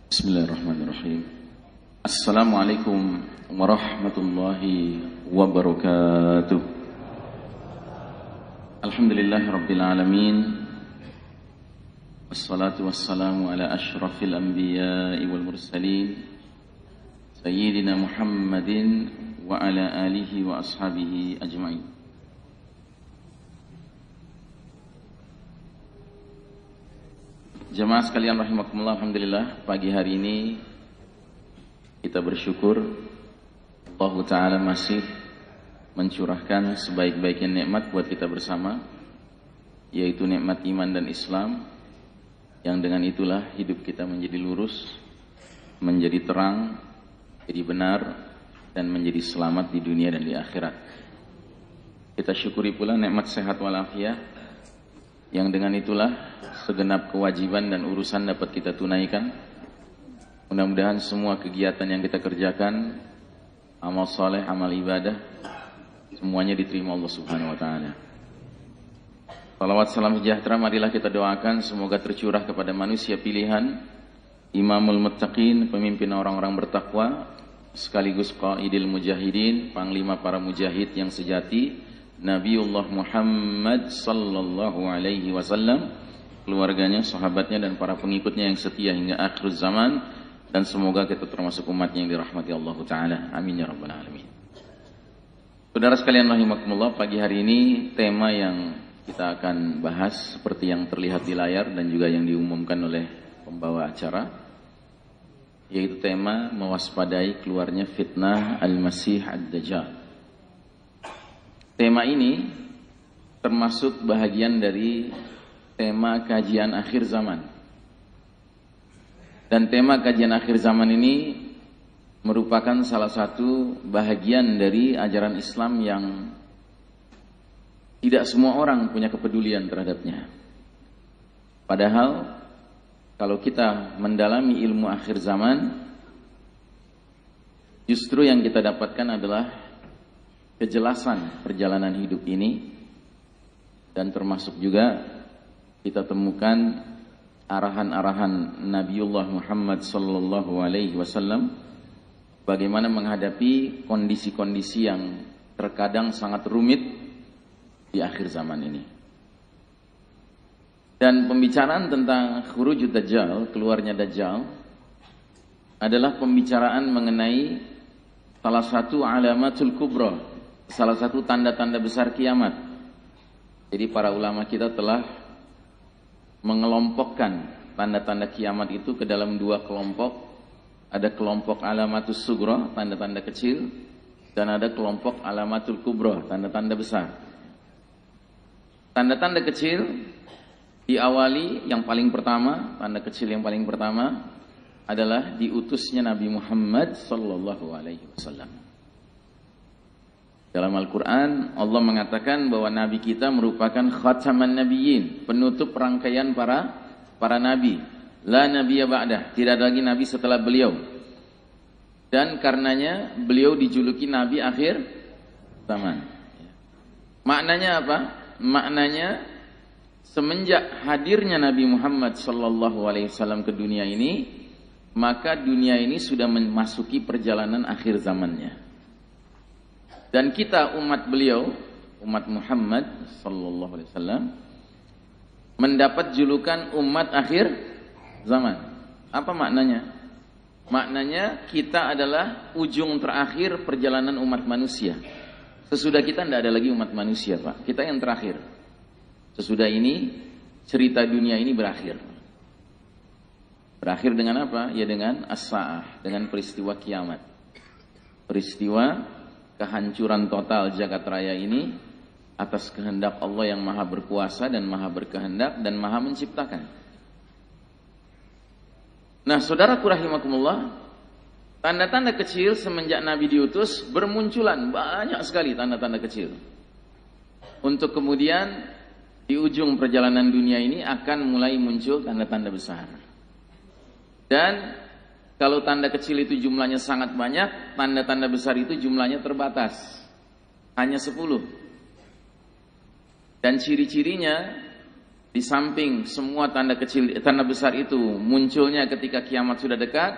Bismillahirrahmanirrahim. Assalamualaikum warahmatullahi wabarakatuh. Alhamdulillahirabbil alamin. Wassalatu wassalamu ala asyrafil anbiya'i wal mursalin sayyidina Muhammadin wa ala alihi wa ashabihi ajma'in. Jemaah sekalian rahimakumullah, alhamdulillah pagi hari ini kita bersyukur Allah Ta'ala masih mencurahkan sebaik-baiknya nikmat buat kita bersama, yaitu nikmat iman dan Islam, yang dengan itulah hidup kita menjadi lurus, menjadi terang, jadi benar, dan menjadi selamat di dunia dan di akhirat. Kita syukuri pula nikmat sehat walafiat, yang dengan itulah segenap kewajiban dan urusan dapat kita tunaikan. Mudah-mudahan semua kegiatan yang kita kerjakan, amal soleh, amal ibadah, semuanya diterima Allah Subhanahu wa Ta'ala. Salawat salam sejahtera marilah kita doakan semoga tercurah kepada manusia pilihan, Imamul Muttaqin, pemimpin orang-orang bertakwa, sekaligus qaidil mujahidin, panglima para mujahid yang sejati, Nabiullah Muhammad sallallahu alaihi wasallam, keluarganya, sahabatnya, dan para pengikutnya yang setia hingga akhir zaman, dan semoga kita termasuk umatnya yang dirahmati Allah Ta'ala. Amin ya rabbal alamin. Saudara sekalian rahimakumullah, pagi hari ini tema yang kita akan bahas seperti yang terlihat di layar dan juga yang diumumkan oleh pembawa acara, yaitu tema mewaspadai keluarnya fitnah Al-Masih Ad-Dajjal. Tema ini termasuk bahagian dari tema kajian akhir zaman. Dan tema kajian akhir zaman ini merupakan salah satu bahagian dari ajaran Islam yang tidak semua orang punya kepedulian terhadapnya. Padahal kalau kita mendalami ilmu akhir zaman, justru yang kita dapatkan adalah kejelasan perjalanan hidup ini, dan termasuk juga kita temukan arahan-arahan Nabiullah Muhammad sallallahu alaihi wasallam bagaimana menghadapi kondisi-kondisi yang terkadang sangat rumit di akhir zaman ini. Dan pembicaraan tentang khurujud Dajjal, keluarnya Dajjal, adalah pembicaraan mengenai salah satu alamatul kubra, salah satu tanda-tanda besar kiamat. Jadi para ulama kita telah mengelompokkan tanda-tanda kiamat itu ke dalam dua kelompok. Ada kelompok alamatus sugra, tanda-tanda kecil, dan ada kelompok alamatul kubra, tanda-tanda besar. Tanda-tanda kecil diawali, yang paling pertama, tanda kecil yang paling pertama adalah diutusnya Nabi Muhammad sallallahu alaihi wasallam. Dalam Al-Quran Allah mengatakan bahwa Nabi kita merupakan khataman nabiyyin, penutup rangkaian para nabi. La nabiyya ba'dah, tidak ada lagi nabi setelah beliau. Dan karenanya beliau dijuluki Nabi akhir zaman. Maknanya apa? Maknanya semenjak hadirnya Nabi Muhammad sallallahu alaihi wasallam ke dunia ini, maka dunia ini sudah memasuki perjalanan akhir zamannya. Dan kita umat beliau, umat Muhammad sallallahu alaihi wasallam, mendapat julukan umat akhir zaman. Apa maknanya? Maknanya kita adalah ujung terakhir perjalanan umat manusia. Sesudah kita tidak ada lagi umat manusia, Pak. Kita yang terakhir. Sesudah ini cerita dunia ini berakhir. Berakhir dengan apa? Ya dengan as-sa'ah, dengan peristiwa kiamat. Peristiwa kehancuran total jagat raya ini atas kehendak Allah yang maha berkuasa dan maha berkehendak dan maha menciptakan. Nah, saudaraku rahimakumullah, tanda-tanda kecil semenjak Nabi diutus bermunculan banyak sekali tanda-tanda kecil. Untuk kemudian di ujung perjalanan dunia ini akan mulai muncul tanda-tanda besar. Dan kalau tanda kecil itu jumlahnya sangat banyak, tanda-tanda besar itu jumlahnya terbatas. Hanya 10. Dan ciri-cirinya Di samping semua tanda kecil, tanda besar itu munculnya ketika kiamat sudah dekat.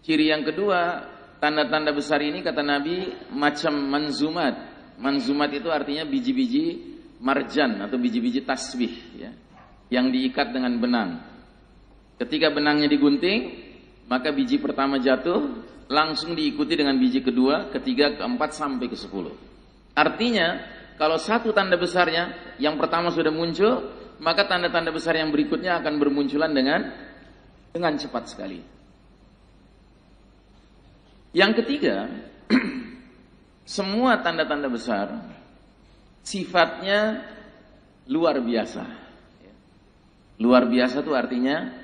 Ciri yang kedua, tanda-tanda besar ini kata Nabi macam manzumat. Manzumat itu artinya biji-biji marjan atau biji-biji tasbih, ya, yang diikat dengan benang. Ketika benangnya digunting, maka biji pertama jatuh, langsung diikuti dengan biji kedua, ketiga, keempat, sampai ke 10. Artinya, kalau satu tanda besarnya, yang pertama sudah muncul, maka tanda-tanda besar yang berikutnya akan bermunculan dengan cepat sekali. Yang ketiga, semua tanda-tanda besar sifatnya luar biasa. Luar biasa itu artinya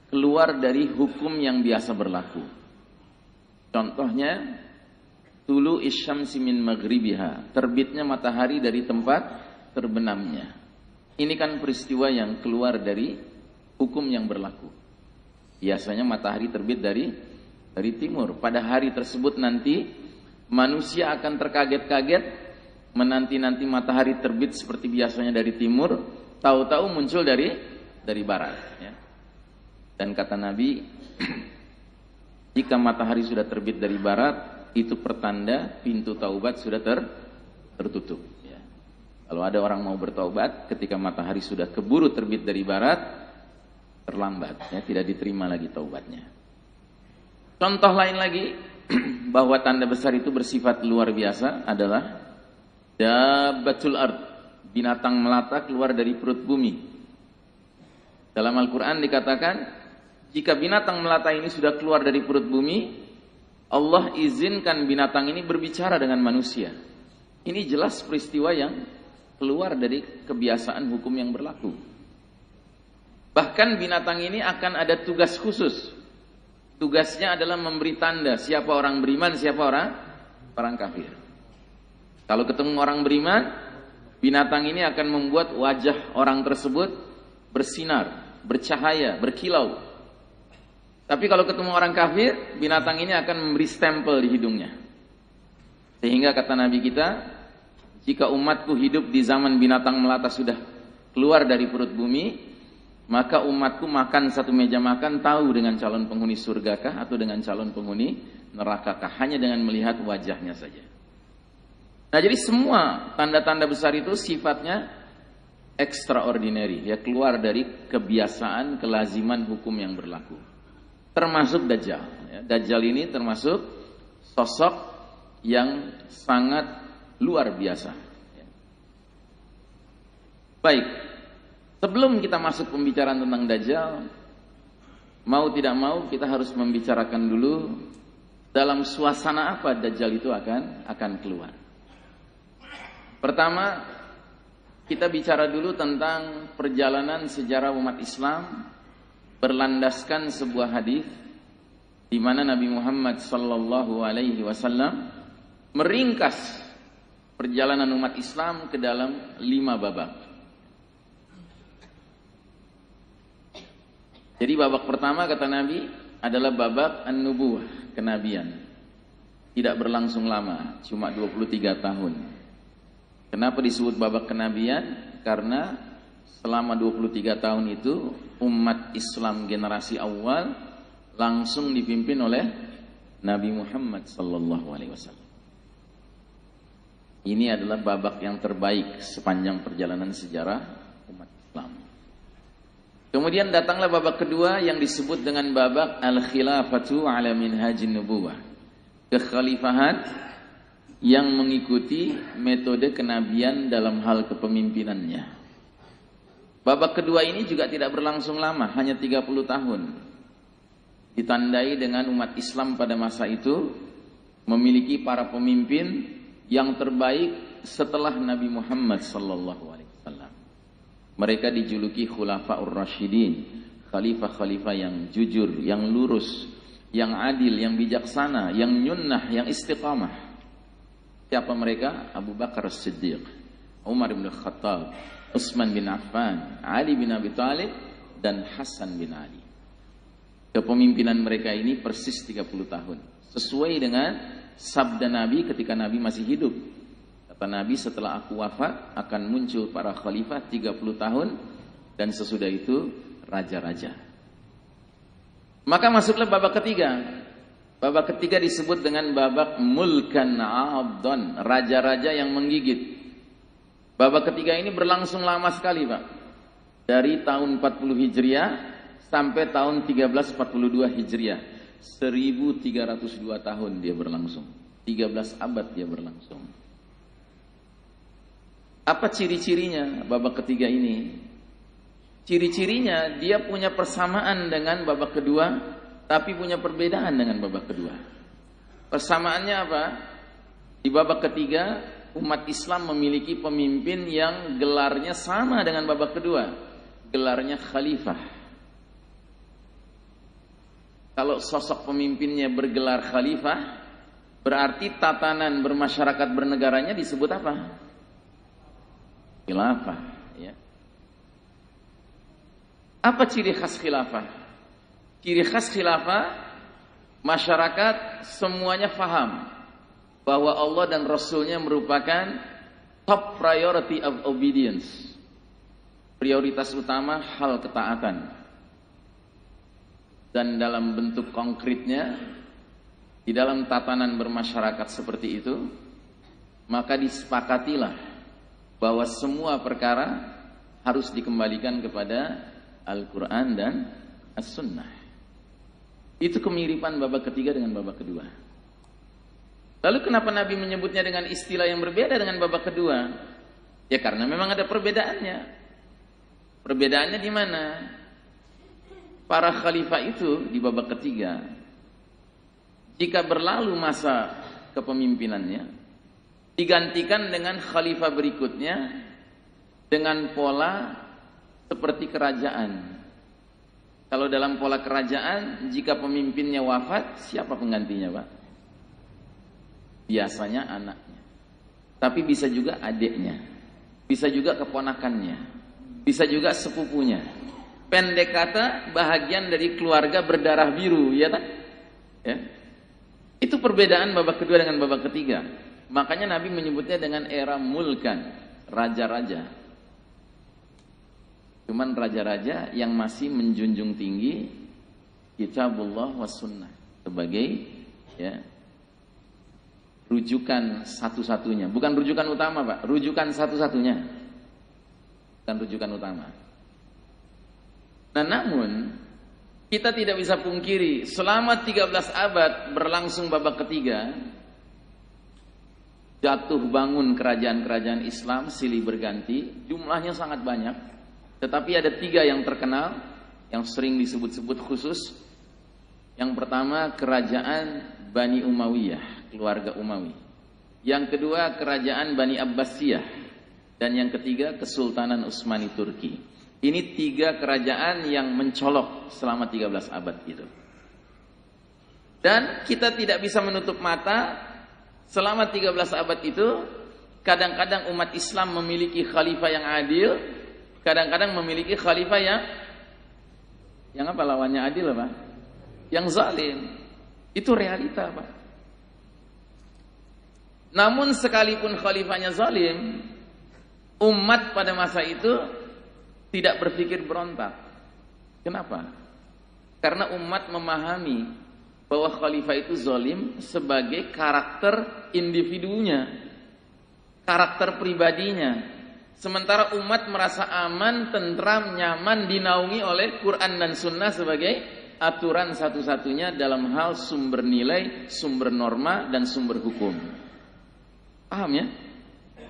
keluar dari hukum yang biasa berlaku. Contohnya, tulu isyamsi min maghribiha, terbitnya matahari dari tempat terbenamnya. Ini kan peristiwa yang keluar dari hukum yang berlaku. Biasanya matahari terbit dari timur. Pada hari tersebut nanti manusia akan terkaget-kaget menanti-nanti matahari terbit seperti biasanya dari timur, tahu-tahu muncul dari barat, ya. Dan kata Nabi, jika matahari sudah terbit dari barat, itu pertanda pintu taubat sudah tertutup, ya. Kalau ada orang mau bertaubat ketika matahari sudah keburu terbit dari barat, terlambat, ya, tidak diterima lagi taubatnya. Contoh lain lagi bahwa tanda besar itu bersifat luar biasa adalah dabbatul ard, binatang melata keluar dari perut bumi. Dalam Al-Quran dikatakan, jika binatang melata ini sudah keluar dari perut bumi, Allah izinkan binatang ini berbicara dengan manusia. Ini jelas peristiwa yang keluar dari kebiasaan hukum yang berlaku. Bahkan binatang ini akan ada tugas khusus. Tugasnya adalah memberi tanda siapa orang beriman, siapa orang kafir. Kalau ketemu orang beriman, binatang ini akan membuat wajah orang tersebut bersinar, bercahaya, berkilau. Tapi kalau ketemu orang kafir, binatang ini akan memberi stempel di hidungnya. Sehingga kata Nabi kita, jika umatku hidup di zaman binatang melata sudah keluar dari perut bumi, maka umatku makan satu meja makan tahu dengan calon penghuni surgakah atau dengan calon penghuni nerakakah, hanya dengan melihat wajahnya saja. Nah, jadi semua tanda-tanda besar itu sifatnya extraordinary, ya, keluar dari kebiasaan, kelaziman hukum yang berlaku. Termasuk Dajjal, ya. Dajjal ini termasuk sosok yang sangat luar biasa, ya. Baik, sebelum kita masuk pembicaraan tentang Dajjal, mau tidak mau kita harus membicarakan dulu dalam suasana apa Dajjal itu akan keluar. Pertama, kita bicara dulu tentang perjalanan sejarah umat Islam berlandaskan sebuah hadis di mana Nabi Muhammad sallallahu alaihi wasallam meringkas perjalanan umat Islam ke dalam 5 babak. Jadi babak pertama kata Nabi adalah babak an-nubuwah, kenabian. Tidak berlangsung lama, cuma 23 tahun. Kenapa disebut babak kenabian? Karena selama 23 tahun itu umat Islam generasi awal langsung dipimpin oleh Nabi Muhammad sallallahu alaihi wasallam. Ini adalah babak yang terbaik sepanjang perjalanan sejarah umat Islam. Kemudian datanglah babak kedua yang disebut dengan babak al-khilafatu ala minhajin nubuwah. Kekhalifahan yang mengikuti metode kenabian dalam hal kepemimpinannya. Babak kedua ini juga tidak berlangsung lama, hanya 30 tahun. Ditandai dengan umat Islam pada masa itu memiliki para pemimpin yang terbaik setelah Nabi Muhammad sallallahu alaihi wasallam. Mereka dijuluki Khulafaur Rasyidin, khalifah-khalifah yang jujur, yang lurus, yang adil, yang bijaksana, yang nyunnah, yang istiqamah. Siapa mereka? Abu Bakar As-Siddiq, Umar bin Khattab, Utsman bin Affan, Ali bin Abi Thalib, dan Hasan bin Ali. Kepemimpinan mereka ini persis 30 tahun. Sesuai dengan sabda Nabi ketika Nabi masih hidup. Kata Nabi, setelah aku wafat akan muncul para khalifah 30 tahun dan sesudah itu raja-raja. Maka masuklah babak ketiga. Babak ketiga disebut dengan babak mulkan 'addan, raja-raja yang menggigit. Babak ketiga ini berlangsung lama sekali, Pak. Dari tahun 40 Hijriah sampai tahun 1342 Hijriah. 1302 tahun dia berlangsung. 13 abad dia berlangsung. Apa ciri-cirinya babak ketiga ini? Ciri-cirinya dia punya persamaan dengan babak kedua, tapi punya perbedaan dengan babak kedua. Persamaannya apa? Di babak ketiga, umat Islam memiliki pemimpin yang gelarnya sama dengan babak kedua. Gelarnya khalifah. Kalau sosok pemimpinnya bergelar khalifah, berarti tatanan bermasyarakat bernegaranya disebut apa? Khilafah. Ya. Apa ciri khas khilafah? Ciri khas khilafah, masyarakat semuanya faham bahwa Allah dan Rasulnya merupakan top priority of obedience. Prioritas utama hal ketaatan. Dan dalam bentuk konkretnya, di dalam tatanan bermasyarakat seperti itu, maka disepakatilah bahwa semua perkara harus dikembalikan kepada Al-Quran dan As-Sunnah. Itu kemiripan babak ketiga dengan babak kedua. Lalu kenapa Nabi menyebutnya dengan istilah yang berbeda dengan babak kedua? Ya karena memang ada perbedaannya. Perbedaannya di mana? Para khalifah itu di babak ketiga, jika berlalu masa kepemimpinannya, digantikan dengan khalifah berikutnya dengan pola seperti kerajaan. Kalau dalam pola kerajaan, jika pemimpinnya wafat, siapa penggantinya, Pak? Biasanya anaknya. Tapi bisa juga adiknya. Bisa juga keponakannya. Bisa juga sepupunya. Pendek kata, bahagian dari keluarga berdarah biru, ya tak? Ya. Itu perbedaan babak kedua dengan babak ketiga. Makanya Nabi menyebutnya dengan era mulkan, raja-raja. Cuman raja-raja yang masih menjunjung tinggi kitabullah was sunnah sebagai ya rujukan satu-satunya, bukan rujukan utama, Pak, rujukan satu-satunya, bukan rujukan utama. Nah, namun kita tidak bisa pungkiri selama 13 abad berlangsung babak ketiga, jatuh bangun kerajaan-kerajaan Islam silih berganti, jumlahnya sangat banyak, tetapi ada 3 yang terkenal yang sering disebut-sebut khusus. Yang pertama kerajaan Bani Umayyah, keluarga Umawi. Yang kedua kerajaan Bani Abbasiyah, dan yang ketiga Kesultanan Utsmani Turki. Ini 3 kerajaan yang mencolok selama 13 abad itu. Dan kita tidak bisa menutup mata, selama 13 abad itu, kadang-kadang umat Islam memiliki khalifah yang adil, kadang-kadang memiliki khalifah yang apa lawannya adil, Pak? Yang zalim. Itu realita, Pak. Namun sekalipun khalifahnya zalim, umat pada masa itu tidak berpikir berontak. Kenapa? Karena umat memahami bahwa khalifah itu zalim sebagai karakter individunya, karakter pribadinya. Sementara umat merasa aman, tentram, nyaman, dinaungi oleh Quran dan Sunnah sebagai aturan satu-satunya dalam hal sumber nilai, sumber norma, dan sumber hukum. Paham ya?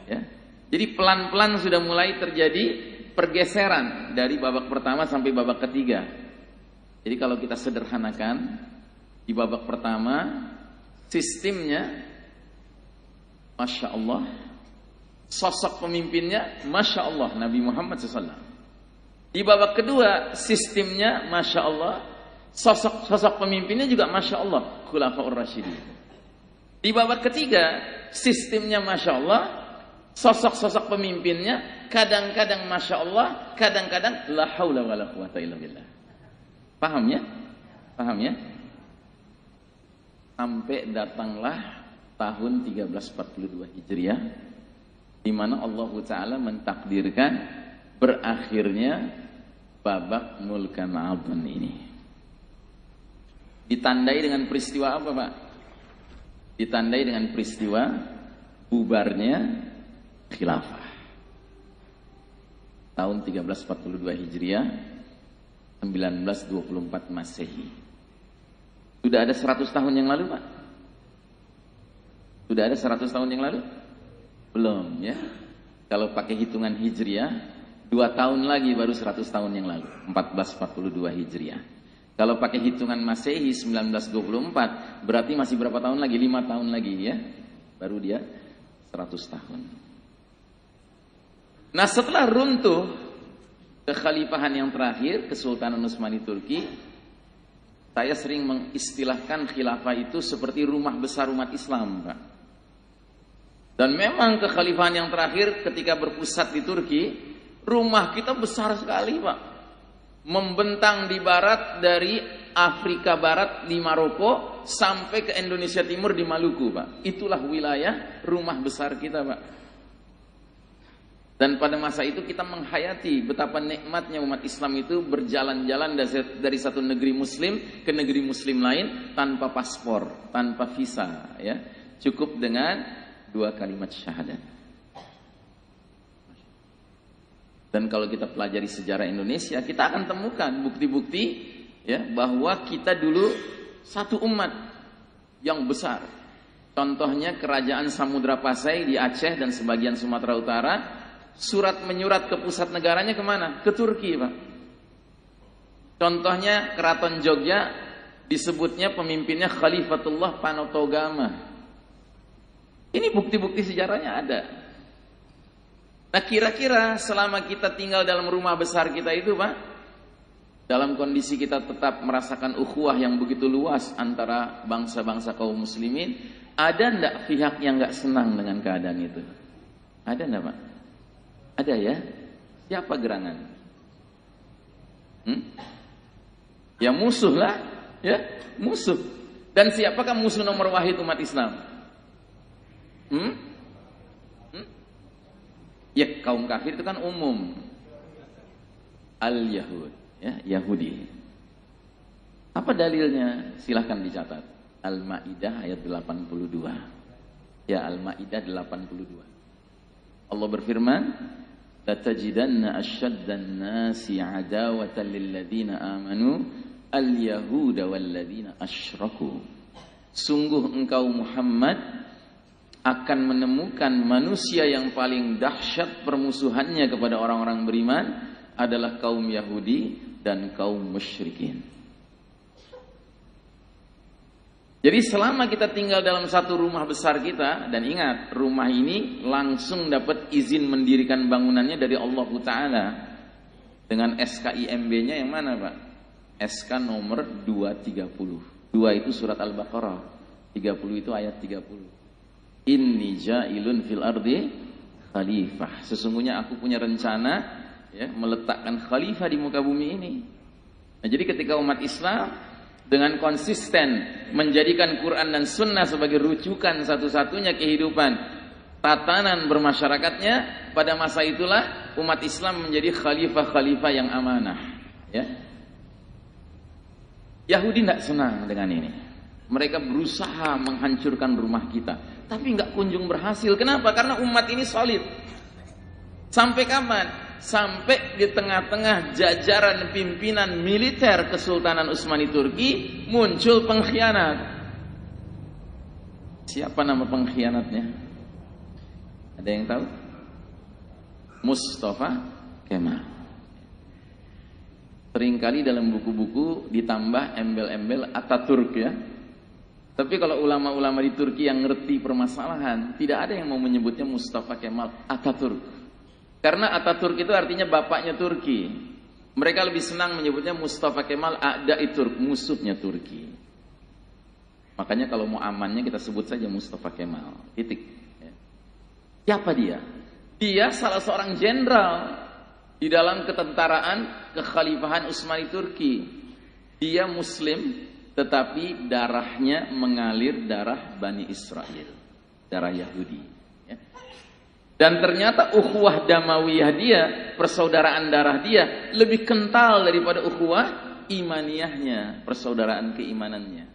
Ya. Jadi pelan-pelan sudah mulai terjadi pergeseran dari babak pertama sampai babak ketiga. Jadi kalau kita sederhanakan, di babak pertama sistemnya Masya Allah, sosok pemimpinnya Masya Allah Nabi Muhammad SAW. Di babak kedua sistemnya Masya Allah, sosok pemimpinnya juga Masya Allah Khulafaur Rasyidin. Di babak ketiga sistemnya Masya Allah, sosok pemimpinnya kadang-kadang Masya Allah, kadang-kadang la haula wa la quwata illa billah. Paham ya? Paham ya? Sampai datanglah tahun 1342 Hijriah, di mana Allah Ta'ala mentakdirkan berakhirnya babak mulkan adhan ini. Ditandai dengan peristiwa apa, Pak? Ditandai dengan peristiwa bubarnya khilafah. Tahun 1342 Hijriah, 1924 Masehi. Sudah ada 100 tahun yang lalu, Pak? Sudah ada 100 tahun yang lalu? Belum, ya. Kalau pakai hitungan Hijriah, 2 tahun lagi baru 100 tahun yang lalu, 1442 Hijriah. Kalau pakai hitungan Masehi 1924, berarti masih berapa tahun lagi? 5 tahun lagi, ya. Baru dia 100 tahun. Nah, setelah runtuh kekhalifahan yang terakhir, Kesultanan Utsmani Turki, saya sering mengistilahkan khilafah itu seperti rumah besar umat Islam, Pak. Dan memang kekhalifahan yang terakhir ketika berpusat di Turki, rumah kita besar sekali, Pak. Membentang di barat dari Afrika Barat di Maroko sampai ke Indonesia Timur di Maluku, Pak. Itulah wilayah rumah besar kita, Pak. Dan pada masa itu kita menghayati betapa nikmatnya umat Islam itu berjalan-jalan dari satu negeri muslim ke negeri muslim lain tanpa paspor, tanpa visa, ya. Cukup dengan 2 kalimat syahadat. Dan kalau kita pelajari sejarah Indonesia, kita akan temukan bukti-bukti, ya, bahwa kita dulu satu umat yang besar. Contohnya kerajaan Samudra Pasai di Aceh dan sebagian Sumatera Utara, surat menyurat ke pusat negaranya kemana? Ke Turki, Pak. Contohnya Keraton Jogja disebutnya pemimpinnya Khalifatullah Panotogama. Ini bukti-bukti sejarahnya ada. Nah, kira-kira selama kita tinggal dalam rumah besar kita itu, Pak, dalam kondisi kita tetap merasakan ukhuwah yang begitu luas antara bangsa-bangsa kaum muslimin, ada ndak pihak yang nggak senang dengan keadaan itu? Ada ndak, Pak? Ada, ya? Siapa gerangan? Ya musuh lah, ya, musuh. Dan siapakah musuh nomor wahid umat Islam? Ya, kaum kafir itu kan umum. Al-Yahud, ya, Yahudi. Apa dalilnya? Silahkan dicatat. Al-Maidah ayat 82. Ya, Al-Maidah 82. Allah berfirman, "Latajidanna asyaddan nasi 'adawatan lil ladzina amanu al-yahuda wal ladzina asyraku." Sungguh engkau Muhammad akan menemukan manusia yang paling dahsyat permusuhannya kepada orang-orang beriman adalah kaum Yahudi dan kaum musyrikin. Jadi selama kita tinggal dalam satu rumah besar kita, dan ingat, rumah ini langsung dapat izin mendirikan bangunannya dari Allah Ta'ala dengan SKIMB-nya yang mana, Pak? SK nomor 230. 2 itu surat Al-Baqarah, 30 itu ayat 30. Inni ja'ilun fil ardi khalifah. Sesungguhnya aku punya rencana, ya, meletakkan khalifah di muka bumi ini. Nah, jadi ketika umat Islam dengan konsisten menjadikan Quran dan Sunnah sebagai rujukan satu-satunya kehidupan tatanan bermasyarakatnya, pada masa itulah umat Islam menjadi khalifah-khalifah yang amanah, ya. Yahudi tidak senang dengan ini. Mereka berusaha menghancurkan rumah kita, tapi nggak kunjung berhasil. Kenapa? Karena umat ini solid. Sampai kapan? Sampai di tengah-tengah jajaran pimpinan militer Kesultanan Utsmani Turki muncul pengkhianat. Siapa nama pengkhianatnya? Ada yang tahu? Mustafa Kemal. Seringkali dalam buku-buku ditambah embel-embel Ataturk, ya. Tapi kalau ulama-ulama di Turki yang ngerti permasalahan, tidak ada yang mau menyebutnya Mustafa Kemal Ataturk. Karena Ataturk itu artinya bapaknya Turki. Mereka lebih senang menyebutnya Mustafa Kemal A'da'i Turk, musuhnya Turki. Makanya kalau mau amannya kita sebut saja Mustafa Kemal. Titik. Siapa dia? Dia salah seorang jenderal di dalam ketentaraan kekhalifahan Utsmani Turki. Dia muslim, tetapi darahnya mengalir darah Bani Israel, darah Yahudi, ya. Dan ternyata ukhuwah damawiyah dia, persaudaraan darah dia, lebih kental daripada ukhuwah imaniyahnya, persaudaraan keimanannya.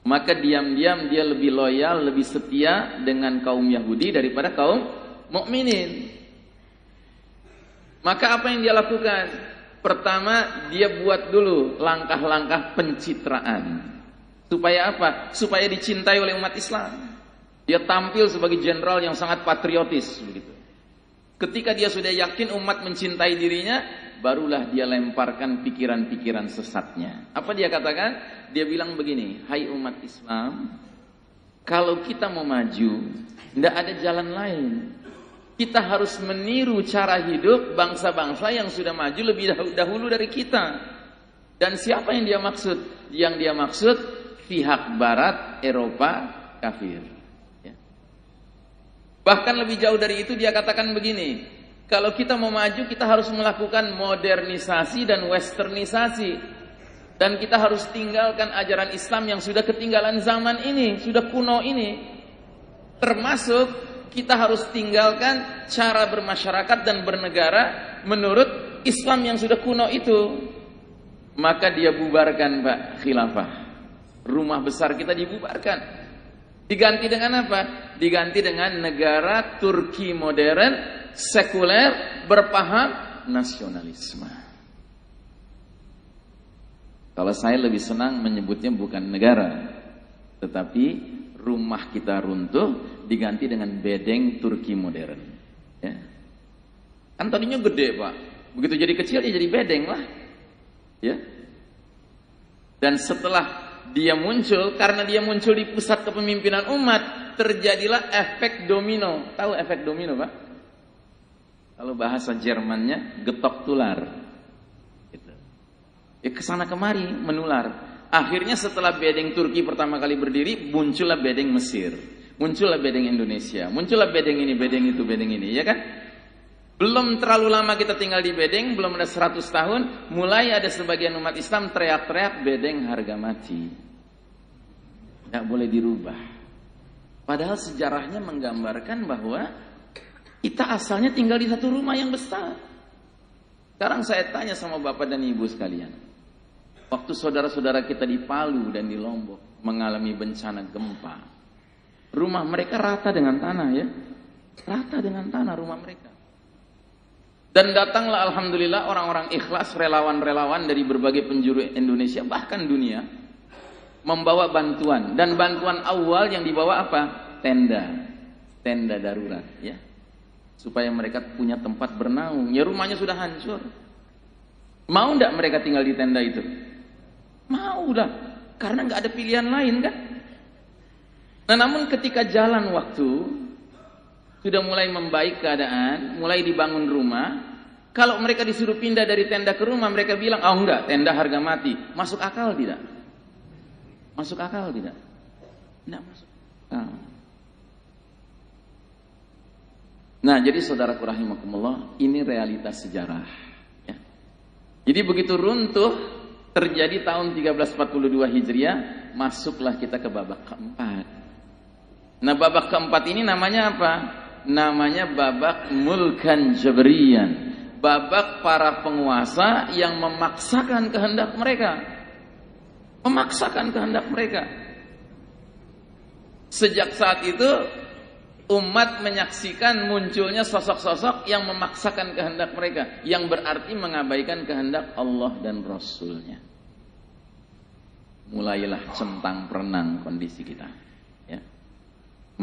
Maka diam-diam dia lebih loyal, lebih setia dengan kaum Yahudi daripada kaum mukminin. Maka apa yang dia lakukan? Pertama, dia buat dulu langkah-langkah pencitraan. Supaya apa? Supaya dicintai oleh umat Islam. Dia tampil sebagai jenderal yang sangat patriotis begitu. Ketika dia sudah yakin umat mencintai dirinya, barulah dia lemparkan pikiran-pikiran sesatnya. Apa dia katakan? Dia bilang begini, hai umat Islam, kalau kita mau maju, tidak ada jalan lain. Kita harus meniru cara hidup bangsa-bangsa yang sudah maju lebih dahulu dari kita. Dan siapa yang dia maksud? Yang dia maksud pihak Barat, Eropa, kafir. Ya. Bahkan lebih jauh dari itu dia katakan begini, kalau kita mau maju kita harus melakukan modernisasi dan westernisasi. Dan kita harus tinggalkan ajaran Islam yang sudah ketinggalan zaman ini, sudah kuno ini. Termasuk kita harus tinggalkan cara bermasyarakat dan bernegara menurut Islam yang sudah kuno itu. Maka dia bubarkan Pak khilafah. Rumah besar kita dibubarkan. Diganti dengan apa? Diganti dengan negara Turki modern, sekuler, berpaham nasionalisme. Kalau saya lebih senang menyebutnya bukan negara, tetapi rumah kita runtuh diganti dengan bedeng Turki modern. Ya. Kan tadinya gede Pak, begitu jadi kecil ya jadi bedeng lah. Ya. Dan setelah dia muncul, karena dia muncul di pusat kepemimpinan umat, terjadilah efek domino. Tahu efek domino Pak? Kalau bahasa Jermannya getok tular. Gitu. Ya kesana kemari menular. Akhirnya setelah bedeng Turki pertama kali berdiri, muncullah bedeng Mesir, muncullah bedeng Indonesia, muncullah bedeng ini, bedeng itu, bedeng ini, ya kan? Belum terlalu lama kita tinggal di bedeng, belum ada 100 tahun, mulai ada sebagian umat Islam teriak-teriak bedeng harga mati. Tidak boleh dirubah. Padahal sejarahnya menggambarkan bahwa kita asalnya tinggal di satu rumah yang besar. Sekarang saya tanya sama bapak dan ibu sekalian. Waktu saudara-saudara kita di Palu dan di Lombok mengalami bencana gempa, rumah mereka rata dengan tanah ya, rata dengan tanah rumah mereka. Dan datanglah alhamdulillah orang-orang ikhlas, relawan-relawan dari berbagai penjuru Indonesia bahkan dunia membawa bantuan. Dan bantuan awal yang dibawa apa? Tenda darurat ya, supaya mereka punya tempat bernaung. Ya rumahnya sudah hancur. Mau enggak mereka tinggal di tenda itu? Mau lah, karena nggak ada pilihan lain kan. Nah namun ketika jalan waktu, sudah mulai membaik keadaan, mulai dibangun rumah, kalau mereka disuruh pindah dari tenda ke rumah, mereka bilang, oh enggak, tenda harga mati. Masuk akal tidak? Masuk akal tidak? Tidak masuk akal. Nah jadi saudaraku rahimakumullah, ini realitas sejarah ya. Jadi begitu runtuh terjadi tahun 1342 Hijriah, masuklah kita ke babak keempat. Nah babak keempat ini namanya apa? Namanya babak mulkan jabriyan. Babak para penguasa yang memaksakan kehendak mereka. Memaksakan kehendak mereka. Sejak saat itu umat menyaksikan munculnya sosok-sosok yang memaksakan kehendak mereka, yang berarti mengabaikan kehendak Allah dan Rasulnya. Mulailah centang perenang kondisi kita ya.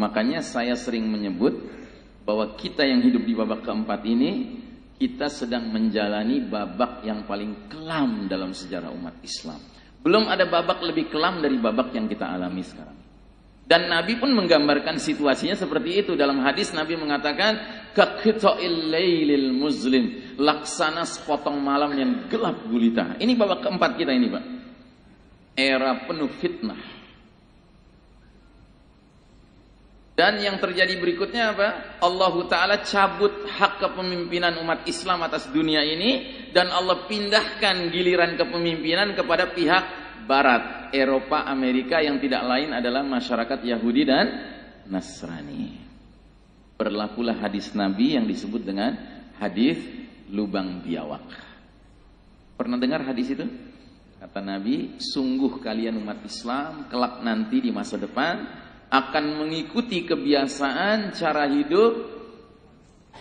Makanya saya sering menyebut bahwa kita yang hidup di babak keempat ini, kita sedang menjalani babak yang paling kelam dalam sejarah umat Islam. Belum ada babak lebih kelam dari babak yang kita alami sekarang. Dan Nabi pun menggambarkan situasinya seperti itu. Dalam hadis Nabi mengatakan, kaqita'il lailil muslim, laksana sepotong malam yang gelap gulita. Ini babak keempat kita ini Pak. Era penuh fitnah. Dan yang terjadi berikutnya apa? Allah Ta'ala cabut hak kepemimpinan umat Islam atas dunia ini. Dan Allah pindahkan giliran kepemimpinan kepada pihak Barat, Eropa, Amerika, yang tidak lain adalah masyarakat Yahudi dan Nasrani. berlakulah hadis Nabi yang disebut dengan hadis lubang biawak. Pernah dengar hadis itu? Kata Nabi, sungguh kalian umat Islam kelak nanti di masa depan akan mengikuti kebiasaan cara hidup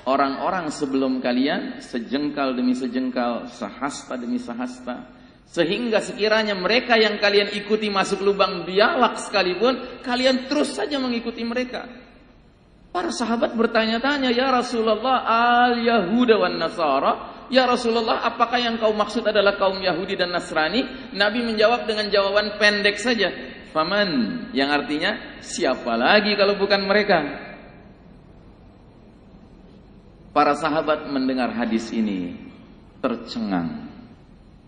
orang-orang sebelum kalian, sejengkal demi sejengkal, sehasta demi sehasta, sehingga sekiranya mereka yang kalian ikuti masuk lubang biawak sekalipun, kalian terus saja mengikuti mereka. Para sahabat bertanya-tanya, ya Rasulullah, al-Yahuda wan Nasara, ya Rasulullah, apakah yang kau maksud adalah kaum Yahudi dan Nasrani? Nabi menjawab dengan jawaban pendek saja, faman, yang artinya siapa lagi kalau bukan mereka. Para sahabat mendengar hadis ini tercengang.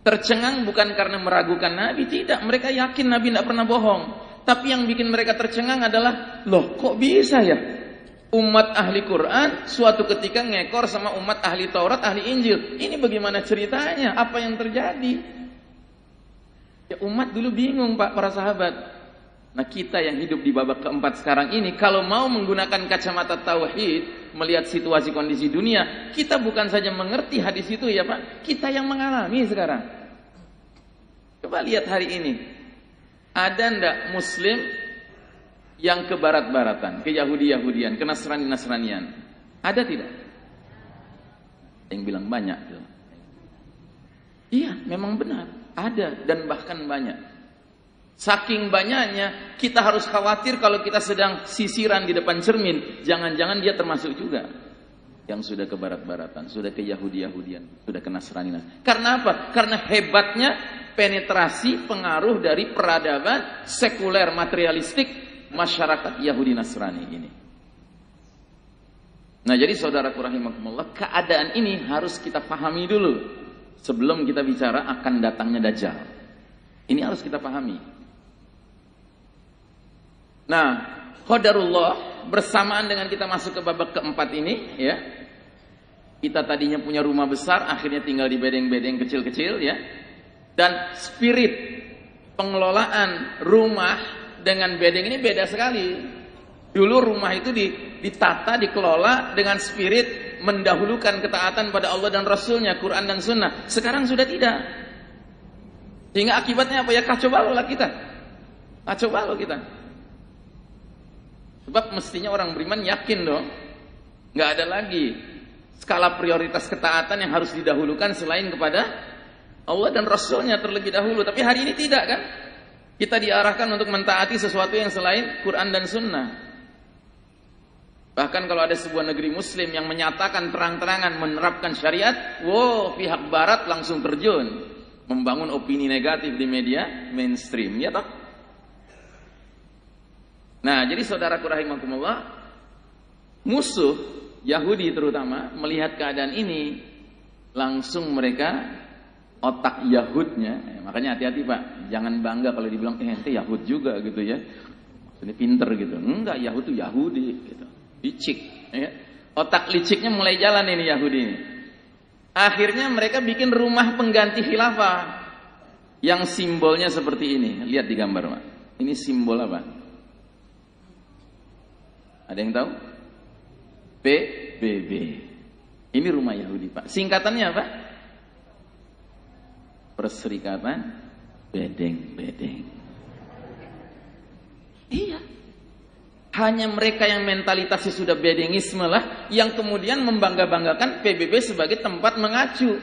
Tercengang bukan karena meragukan Nabi, tidak, mereka yakin Nabi tidak pernah bohong. Tapi yang bikin mereka tercengang adalah, loh kok bisa ya umat ahli Quran suatu ketika ngekor sama umat ahli Taurat, ahli Injil. Ini bagaimana ceritanya? Apa yang terjadi? Ya umat dulu bingung Pak, para sahabat. Nah kita yang hidup di babak keempat sekarang ini, kalau mau menggunakan kacamata tauhid, melihat situasi kondisi dunia, kita bukan saja mengerti hadis itu ya Pak, kita yang mengalami sekarang. Coba lihat hari ini, ada ndak Muslim yang ke barat-baratan, ke Yahudi-Yahudian, ke Nasrani-Nasranian? Ada tidak? Yang bilang banyak. Iya, memang benar. Ada dan bahkan banyak. Saking banyaknya, kita harus khawatir kalau kita sedang sisiran di depan cermin, jangan-jangan dia termasuk juga yang sudah ke barat-baratan, sudah ke Yahudi-Yahudian, sudah ke Nasrani. Karena apa? Karena hebatnya penetrasi pengaruh dari peradaban sekuler materialistik masyarakat Yahudi Nasrani ini. Nah jadi saudaraku rahimakumullah, keadaan ini harus kita pahami dulu sebelum kita bicara akan datangnya Dajjal. Ini harus kita pahami. Nah, qadarullah, bersamaan dengan kita masuk ke babak keempat ini ya, kita tadinya punya rumah besar, akhirnya tinggal di bedeng-bedeng kecil-kecil ya. Dan spirit pengelolaan rumah dengan bedeng ini beda sekali. Dulu rumah itu ditata, dikelola dengan spirit mendahulukan ketaatan pada Allah dan Rasulnya, Quran dan Sunnah. Sekarang sudah tidak. Sehingga akibatnya apa ya? Kacau balau lah kita. Kacau balau kita. Sebab mestinya orang beriman yakin dong, nggak ada lagi skala prioritas ketaatan yang harus didahulukan selain kepada Allah dan Rasulnya terlebih dahulu. Tapi hari ini tidak kan? Kita diarahkan untuk mentaati sesuatu yang selain Quran dan Sunnah. Bahkan kalau ada sebuah negeri Muslim yang menyatakan terang-terangan menerapkan syariat, wow, pihak Barat langsung terjun, membangun opini negatif di media mainstream, ya toh? Nah, jadi saudaraku rahimakumullah, musuh Yahudi terutama melihat keadaan ini, langsung mereka otak Yahudnya, makanya hati-hati Pak, jangan bangga kalau dibilang ente Yahud juga gitu ya, ini pinter gitu. Enggak, Yahud itu Yahudi gitu, licik ya. Otak liciknya mulai jalan ini Yahudi ini. Akhirnya mereka bikin rumah pengganti khilafah yang simbolnya seperti ini. Lihat di gambar Pak, ini simbol apa? Ada yang tahu? PBB. Ini rumah Yahudi Pak. Singkatannya apa? Perserikatan bedeng-bedeng. Iya. Hanya mereka yang mentalitasnya sudah bedengisme lah yang kemudian membangga-banggakan PBB sebagai tempat mengacu.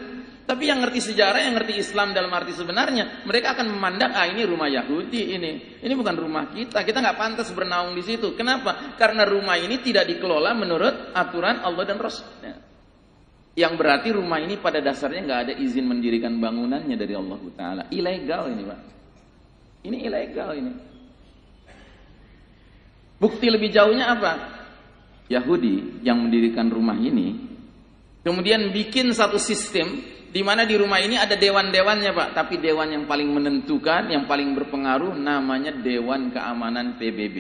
Tapi yang ngerti sejarah, yang ngerti Islam dalam arti sebenarnya, mereka akan memandang, ini rumah Yahudi ini. Ini bukan rumah kita. Kita nggak pantas bernaung di situ. Kenapa? Karena rumah ini tidak dikelola menurut aturan Allah dan Rasulnya. Yang berarti rumah ini pada dasarnya nggak ada izin mendirikan bangunannya dari Allah Ta'ala. Ilegal ini Pak. Ini ilegal ini. Bukti lebih jauhnya apa? Yahudi yang mendirikan rumah ini, kemudian bikin satu sistem di mana di rumah ini ada dewan-dewannya Pak. Tapi dewan yang paling menentukan, yang paling berpengaruh namanya Dewan Keamanan PBB.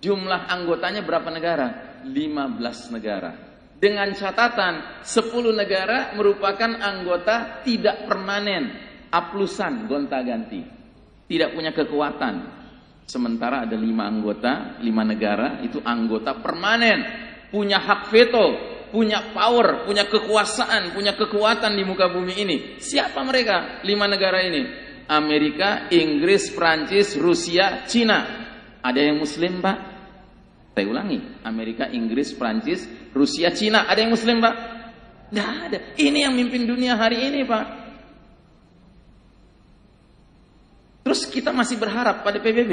Jumlah anggotanya berapa negara? 15 negara. Dengan catatan 10 negara merupakan anggota tidak permanen, aplusan, gonta-ganti, tidak punya kekuatan. Sementara ada 5 anggota, 5 negara itu anggota permanen. punya hak veto, punya power, punya kekuasaan, punya kekuatan di muka bumi ini. Siapa mereka? 5 negara ini. Amerika, Inggris, Prancis, Rusia, Cina. Ada yang muslim, Pak? Saya ulangi. Amerika, Inggris, Prancis, Rusia, Cina. Ada yang muslim, Pak? Tidak ada. Ini yang mimpin dunia hari ini, Pak. Terus kita masih berharap pada PBB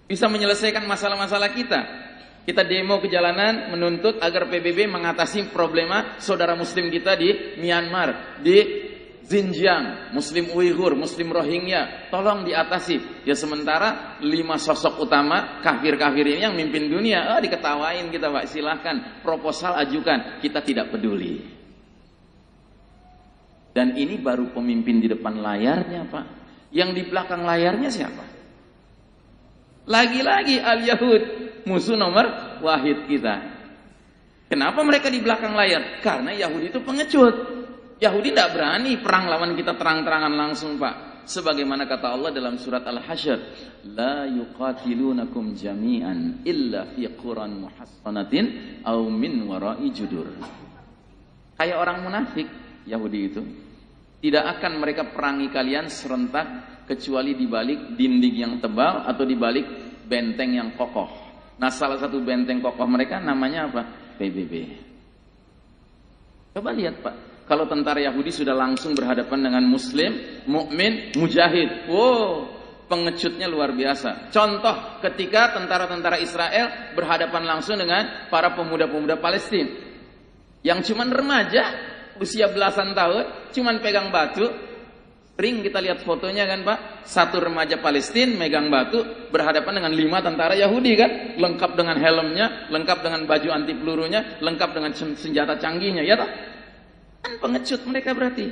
bisa menyelesaikan masalah-masalah kita. Kita demo ke jalanan menuntut agar PBB mengatasi problema saudara muslim kita di Myanmar, di Xinjiang, Muslim Uighur, Muslim Rohingya. Tolong diatasi. Ya sementara 5 sosok utama kafir-kafir ini yang mimpin dunia, diketawain kita, Pak. Silahkan proposal ajukan. Kita tidak peduli. Dan ini baru pemimpin di depan layarnya, Pak. Yang di belakang layarnya siapa? Lagi-lagi al-Yahud, musuh nomor wahid kita. Kenapa mereka di belakang layar? Karena Yahudi itu pengecut. Yahudi tidak berani perang lawan kita terang-terangan langsung, Pak. Sebagaimana kata Allah dalam surat Al-Hasyr, la yuqatilunakum jami'an illa fi quran muhassanatin aw min wara'i judur. Kayak orang munafik Yahudi itu. Tidak akan mereka perangi kalian serentak kecuali di balik dinding yang tebal atau di balik benteng yang kokoh. Nah, salah satu benteng kokoh mereka namanya apa? PBB. Coba lihat, Pak. Kalau tentara Yahudi sudah langsung berhadapan dengan muslim, mukmin, mujahid. Wow, pengecutnya luar biasa. Contoh ketika tentara-tentara Israel berhadapan langsung dengan para pemuda-pemuda Palestina yang cuman remaja, usia belasan tahun, cuman pegang batu. Sering kita lihat fotonya kan, Pak. Satu remaja Palestina megang batu berhadapan dengan 5 tentara Yahudi kan, lengkap dengan helmnya, lengkap dengan baju anti pelurunya, lengkap dengan senjata canggihnya, ya toh? Kan pengecut mereka berarti.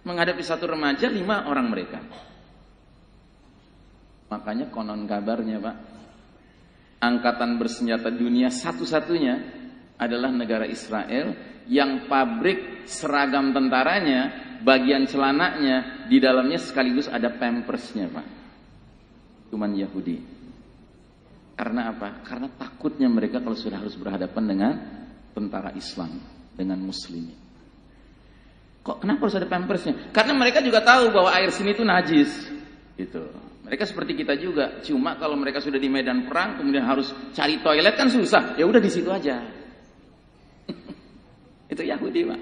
Menghadapi satu remaja, 5 orang mereka. Makanya konon kabarnya, Pak, angkatan bersenjata dunia satu-satunya adalah negara Israel yang pabrik seragam tentaranya, bagian celananya, di dalamnya sekaligus ada pampersnya, Pak. Cuman Yahudi. Karena apa? Karena takutnya mereka kalau sudah harus berhadapan dengan tentara Islam, dengan muslimin. Kok kenapa harus ada pampersnya? Karena mereka juga tahu bahwa air sini itu najis. Gitu. Mereka seperti kita juga. Cuma kalau mereka sudah di medan perang, kemudian harus cari toilet kan susah. Ya udah di situ aja. Itu Yahudi, Pak.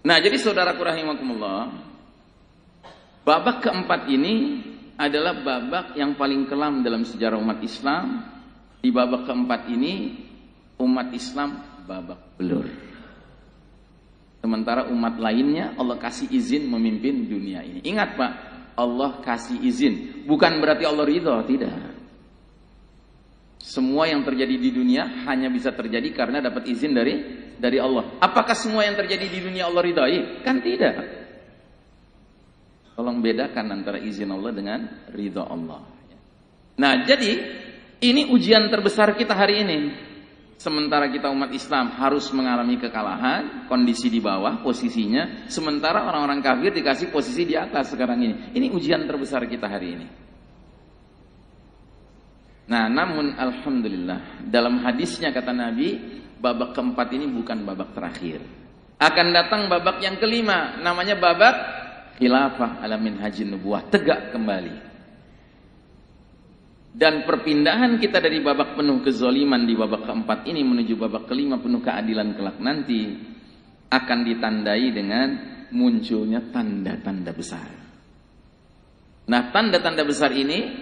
Nah, jadi saudaraku rahimakumullah, babak keempat ini adalah babak yang paling kelam dalam sejarah umat Islam. Di babak keempat ini umat Islam babak belur. Sementara umat lainnya Allah kasih izin memimpin dunia ini. Ingat, Pak, Allah kasih izin. Bukan berarti Allah ridho, tidak. Semua yang terjadi di dunia hanya bisa terjadi karena dapat izin dari Allah. Apakah semua yang terjadi di dunia Allah ridhai? Kan tidak. Tolong bedakan antara izin Allah dengan ridha Allah. Nah, jadi ini ujian terbesar kita hari ini. Sementara kita umat Islam harus mengalami kekalahan, kondisi di bawah posisinya, sementara orang-orang kafir dikasih posisi di atas sekarang ini. Ini ujian terbesar kita hari ini. Nah, namun alhamdulillah, dalam hadisnya kata Nabi, babak keempat ini bukan babak terakhir. Akan datang babak yang kelima, namanya babak khilafah ala minhajin nubuwah, tegak kembali. Dan perpindahan kita dari babak penuh kezaliman di babak keempat ini menuju babak kelima penuh keadilan kelak nanti akan ditandai dengan munculnya tanda-tanda besar. Nah, tanda-tanda besar ini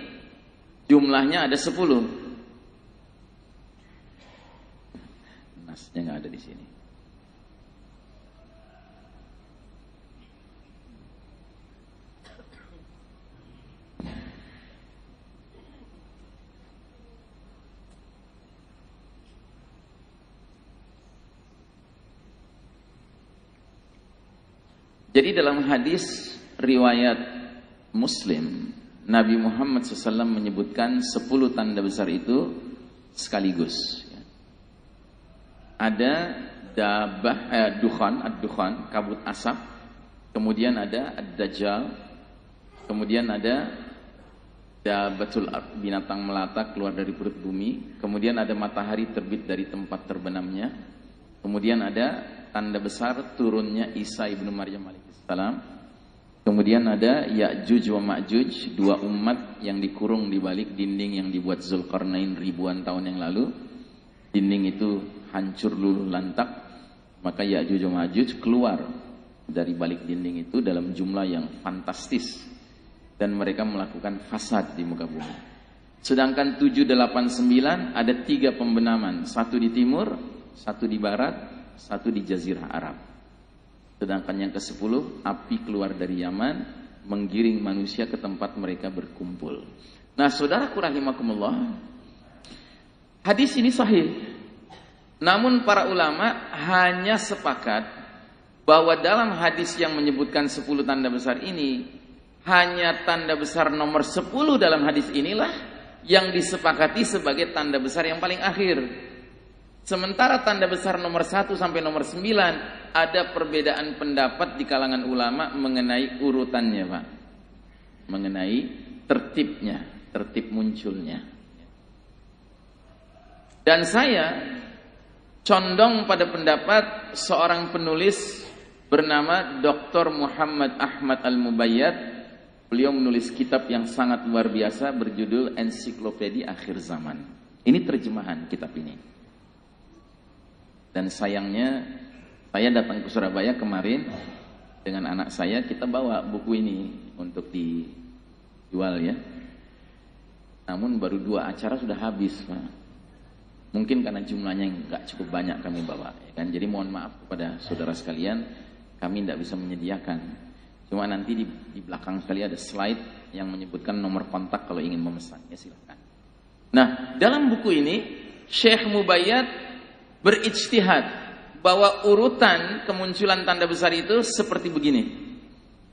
jumlahnya ada 10. Nasnya nggak ada di sini. Jadi dalam hadis riwayat Muslim, Nabi Muhammad SAW menyebutkan 10 tanda besar itu sekaligus. Ada dukhan, kabut asap, kemudian ada ad-dajjal, kemudian ada Dabatul ard, binatang melata keluar dari perut bumi. Kemudian ada matahari terbit dari tempat terbenamnya. Kemudian ada tanda besar turunnya Isa ibnu Maryam alaihissalam. Kemudian ada Ya'juj wa Ma'juj, dua umat yang dikurung di balik dinding yang dibuat Zulkarnain ribuan tahun yang lalu. Dinding itu hancur luluh lantak, maka Ya'juj wa Ma'juj keluar dari balik dinding itu dalam jumlah yang fantastis. Dan mereka melakukan fasad di muka bumi. Sedangkan 789 ada 3 pembenaman, satu di timur, satu di barat, satu di Jazirah Arab. Sedangkan yang ke-10 api keluar dari Yaman menggiring manusia ke tempat mereka berkumpul. Nah, saudaraku rahimakumullah, hadis ini sahih. Namun para ulama hanya sepakat bahwa dalam hadis yang menyebutkan 10 tanda besar ini, hanya tanda besar nomor 10 dalam hadis inilah yang disepakati sebagai tanda besar yang paling akhir. Sementara tanda besar nomor 1 sampai nomor 9 ada perbedaan pendapat di kalangan ulama mengenai urutannya, Pak. Mengenai tertibnya, tertib munculnya. Dan saya condong pada pendapat seorang penulis bernama Dr. Muhammad Ahmad Al-Mubayyad. Beliau menulis kitab yang sangat luar biasa berjudul Ensiklopedia Akhir Zaman. Ini terjemahan kitab ini. Dan sayangnya saya datang ke Surabaya kemarin dengan anak saya, kita bawa buku ini untuk dijual ya. Namun baru 2 acara sudah habis, Pak. Mungkin karena jumlahnya nggak cukup banyak kami bawa, ya kan? Jadi mohon maaf kepada saudara sekalian, kami tidak bisa menyediakan. Cuma nanti di belakang sekali ada slide yang menyebutkan nomor kontak kalau ingin memesan. Ya silakan. Nah, dalam buku ini Syekh Mubayyad berijtihad bahwa urutan kemunculan tanda besar itu seperti begini.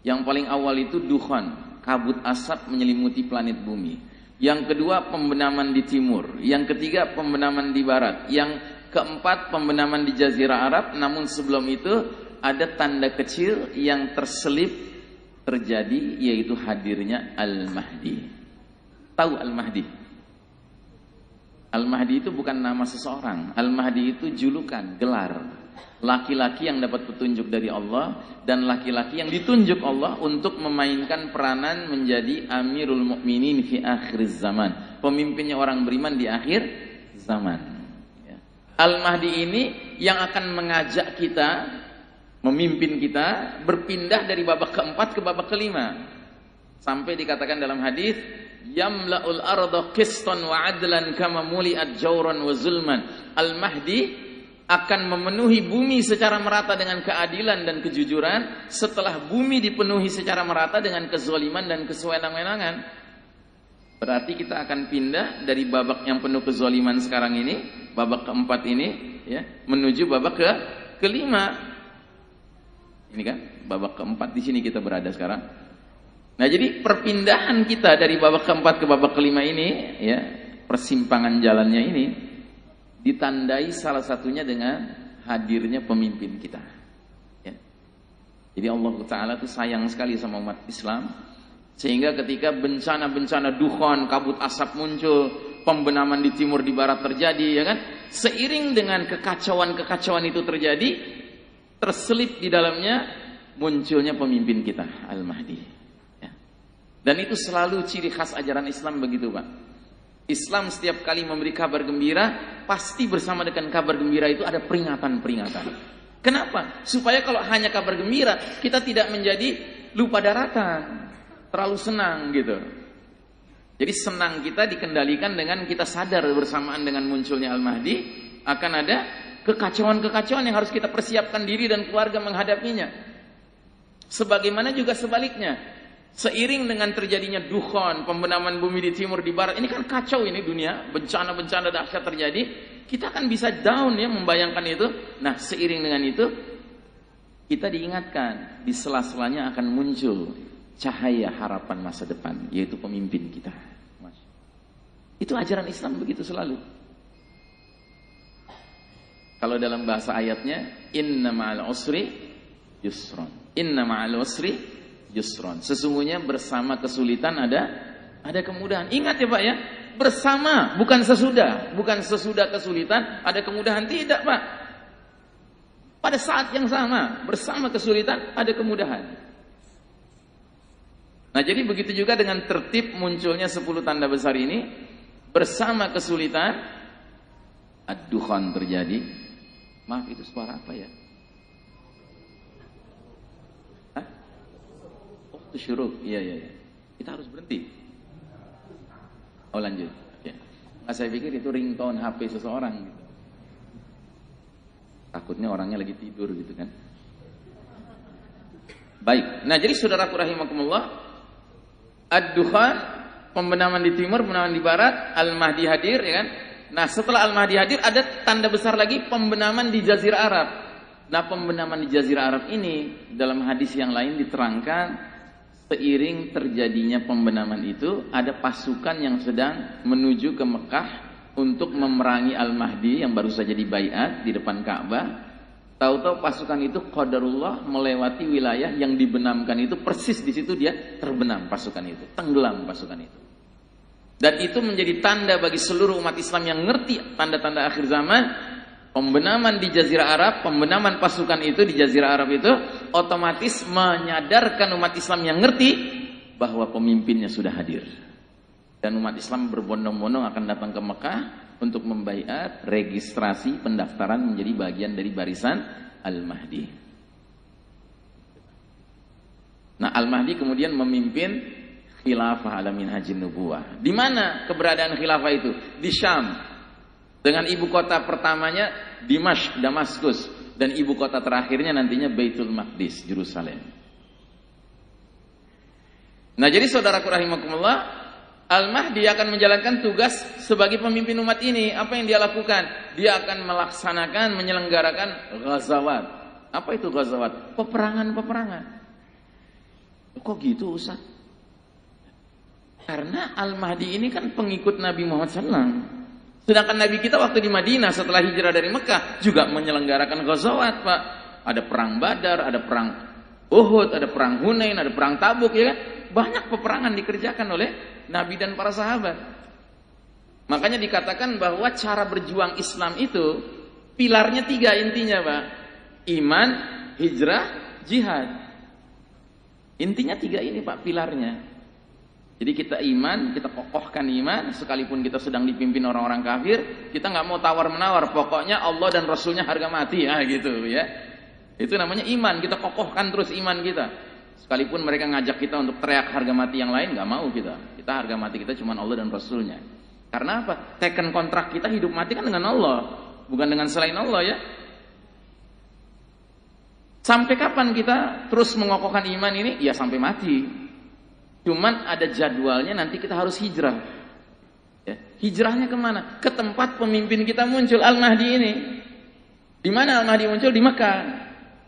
Yang paling awal itu dukhan, kabut asap menyelimuti planet bumi. Yang kedua pembenaman di timur. Yang ketiga pembenaman di barat. Yang keempat pembenaman di Jazirah Arab. Namun sebelum itu ada tanda kecil yang terselip terjadi, yaitu hadirnya Al-Mahdi. Tahu Al-Mahdi? Al-Mahdi itu bukan nama seseorang. Al-Mahdi itu julukan, gelar. Laki-laki yang dapat petunjuk dari Allah dan laki-laki yang ditunjuk Allah untuk memainkan peranan menjadi Amirul Mukminin fi akhir zaman. Pemimpinnya orang beriman di akhir zaman. Al-Mahdi ini yang akan mengajak kita, memimpin kita berpindah dari babak keempat ke babak kelima. Sampai dikatakan dalam hadis, yamla'ul arda qistan wa adlan kama muli'at jawran wa zulman. Al-Mahdi akan memenuhi bumi secara merata dengan keadilan dan kejujuran setelah bumi dipenuhi secara merata dengan kezaliman dan kesewenang-wenangan. Berarti kita akan pindah dari babak yang penuh kezaliman sekarang ini, babak keempat ini ya, menuju babak kelima. Ini kan babak keempat, di sini kita berada sekarang. Nah, jadi perpindahan kita dari babak keempat ke babak kelima ini, ya, persimpangan jalannya ini ditandai salah satunya dengan hadirnya pemimpin kita. Ya. Jadi Allah Ta'ala itu sayang sekali sama umat Islam, sehingga ketika bencana-bencana dukhan, kabut asap muncul, pembenaman di timur di barat terjadi, ya kan? Seiring dengan kekacauan-kekacauan itu terjadi, terselip di dalamnya munculnya pemimpin kita, Al-Mahdi. Ya. Dan itu selalu ciri khas ajaran Islam begitu, Pak. Islam setiap kali memberi kabar gembira, pasti bersama dengan kabar gembira itu ada peringatan-peringatan. Kenapa? Supaya kalau hanya kabar gembira, kita tidak menjadi lupa daratan, terlalu senang gitu. Jadi senang kita dikendalikan dengan kita sadar bersamaan dengan munculnya Al-Mahdi akan ada kekacauan-kekacauan yang harus kita persiapkan diri dan keluarga menghadapinya. Sebagaimana juga sebaliknya, seiring dengan terjadinya dukhan, pembenaman bumi di timur di barat, ini kan kacau ini dunia, bencana-bencana dahsyat terjadi, kita kan bisa down ya membayangkan itu. Nah, seiring dengan itu kita diingatkan di sela-selanya akan muncul cahaya harapan masa depan, yaitu pemimpin kita. Itu ajaran Islam begitu selalu. Kalau dalam bahasa ayatnya, inna ma'al usri yusron. Inna ma'al usri yusron. Sesungguhnya bersama kesulitan ada ada kemudahan. Ingat ya Pak ya, bersama, bukan sesudah. Bukan sesudah kesulitan, ada kemudahan. Tidak Pak. Pada saat yang sama, bersama kesulitan, ada kemudahan. Nah jadi begitu juga dengan tertib munculnya 10 tanda besar ini. Bersama kesulitan, ad-dukhan terjadi. Maaf, itu suara apa ya? Hah? Oh, itu syuruk. Iya. Kita harus berhenti. Oh lanjut. Ya. Nah, saya pikir itu ringtone HP seseorang gitu. Takutnya orangnya lagi tidur gitu kan. Baik. Nah, jadi saudaraku rahimakumullah, ad-dukhan, pembenaman di timur, pembenaman di barat, Al-Mahdi hadir ya kan. Nah, setelah Al-Mahdi hadir ada tanda besar lagi, pembenaman di Jazirah Arab. Nah, pembenaman di Jazirah Arab ini dalam hadis yang lain diterangkan, seiring terjadinya pembenaman itu ada pasukan yang sedang menuju ke Mekah untuk memerangi Al-Mahdi yang baru saja dibaiat di depan Ka'bah. Tahu-tahu pasukan itu qadarullah melewati wilayah yang dibenamkan itu, persis di situ dia terbenam pasukan itu, tenggelam pasukan itu. Dan itu menjadi tanda bagi seluruh umat Islam yang ngerti tanda-tanda akhir zaman. Pembenaman di Jazirah Arab, pembenaman pasukan itu di Jazirah Arab itu otomatis menyadarkan umat Islam yang ngerti bahwa pemimpinnya sudah hadir. Dan umat Islam berbondong-bondong akan datang ke Mekah untuk membaiat, registrasi, pendaftaran menjadi bagian dari barisan Al-Mahdi. Nah, Al-Mahdi kemudian memimpin khilafah ala minhajin nubuwah. Di mana keberadaan khilafah itu? Di Syam. Dengan ibu kota pertamanya Dimashq, Damaskus, dan ibu kota terakhirnya nantinya Baitul Maqdis, Yerusalem. Nah, jadi saudaraku rahimakumullah, Al-Mahdi akan menjalankan tugas sebagai pemimpin umat ini. Apa yang dia lakukan? Dia akan melaksanakan, menyelenggarakan ghazawat. Apa itu ghazawat? Peperangan-peperangan. Kok gitu Ustaz? Karena Al-Mahdi ini kan pengikut Nabi Muhammad SAW. Sedangkan Nabi kita waktu di Madinah setelah hijrah dari Mekah juga menyelenggarakan ghazawat Pak. Ada perang Badar, ada perang Uhud, ada perang Hunain, ada perang Tabuk ya kan? Banyak peperangan dikerjakan oleh Nabi dan para sahabat. Makanya dikatakan bahwa cara berjuang Islam itu pilarnya 3 intinya Pak. Iman, hijrah, jihad. Intinya 3 ini Pak pilarnya. Jadi kita iman, kita kokohkan iman. Sekalipun kita sedang dipimpin orang-orang kafir, kita nggak mau tawar-menawar. Pokoknya Allah dan Rasulnya harga mati ya gitu ya. Itu namanya iman. Kita kokohkan terus iman kita. Sekalipun mereka ngajak kita untuk teriak harga mati yang lain, nggak mau kita. Kita harga mati kita cuma Allah dan Rasulnya. Karena apa? Teken kontrak kita hidup mati kan dengan Allah, bukan dengan selain Allah ya. Sampai kapan kita terus mengokohkan iman ini? Ya sampai mati. Cuman ada jadwalnya, nanti kita harus hijrah. Ya. Hijrahnya kemana? Ke tempat pemimpin kita muncul, Al-Mahdi ini. Di mana Al-Mahdi muncul? Di Mekah.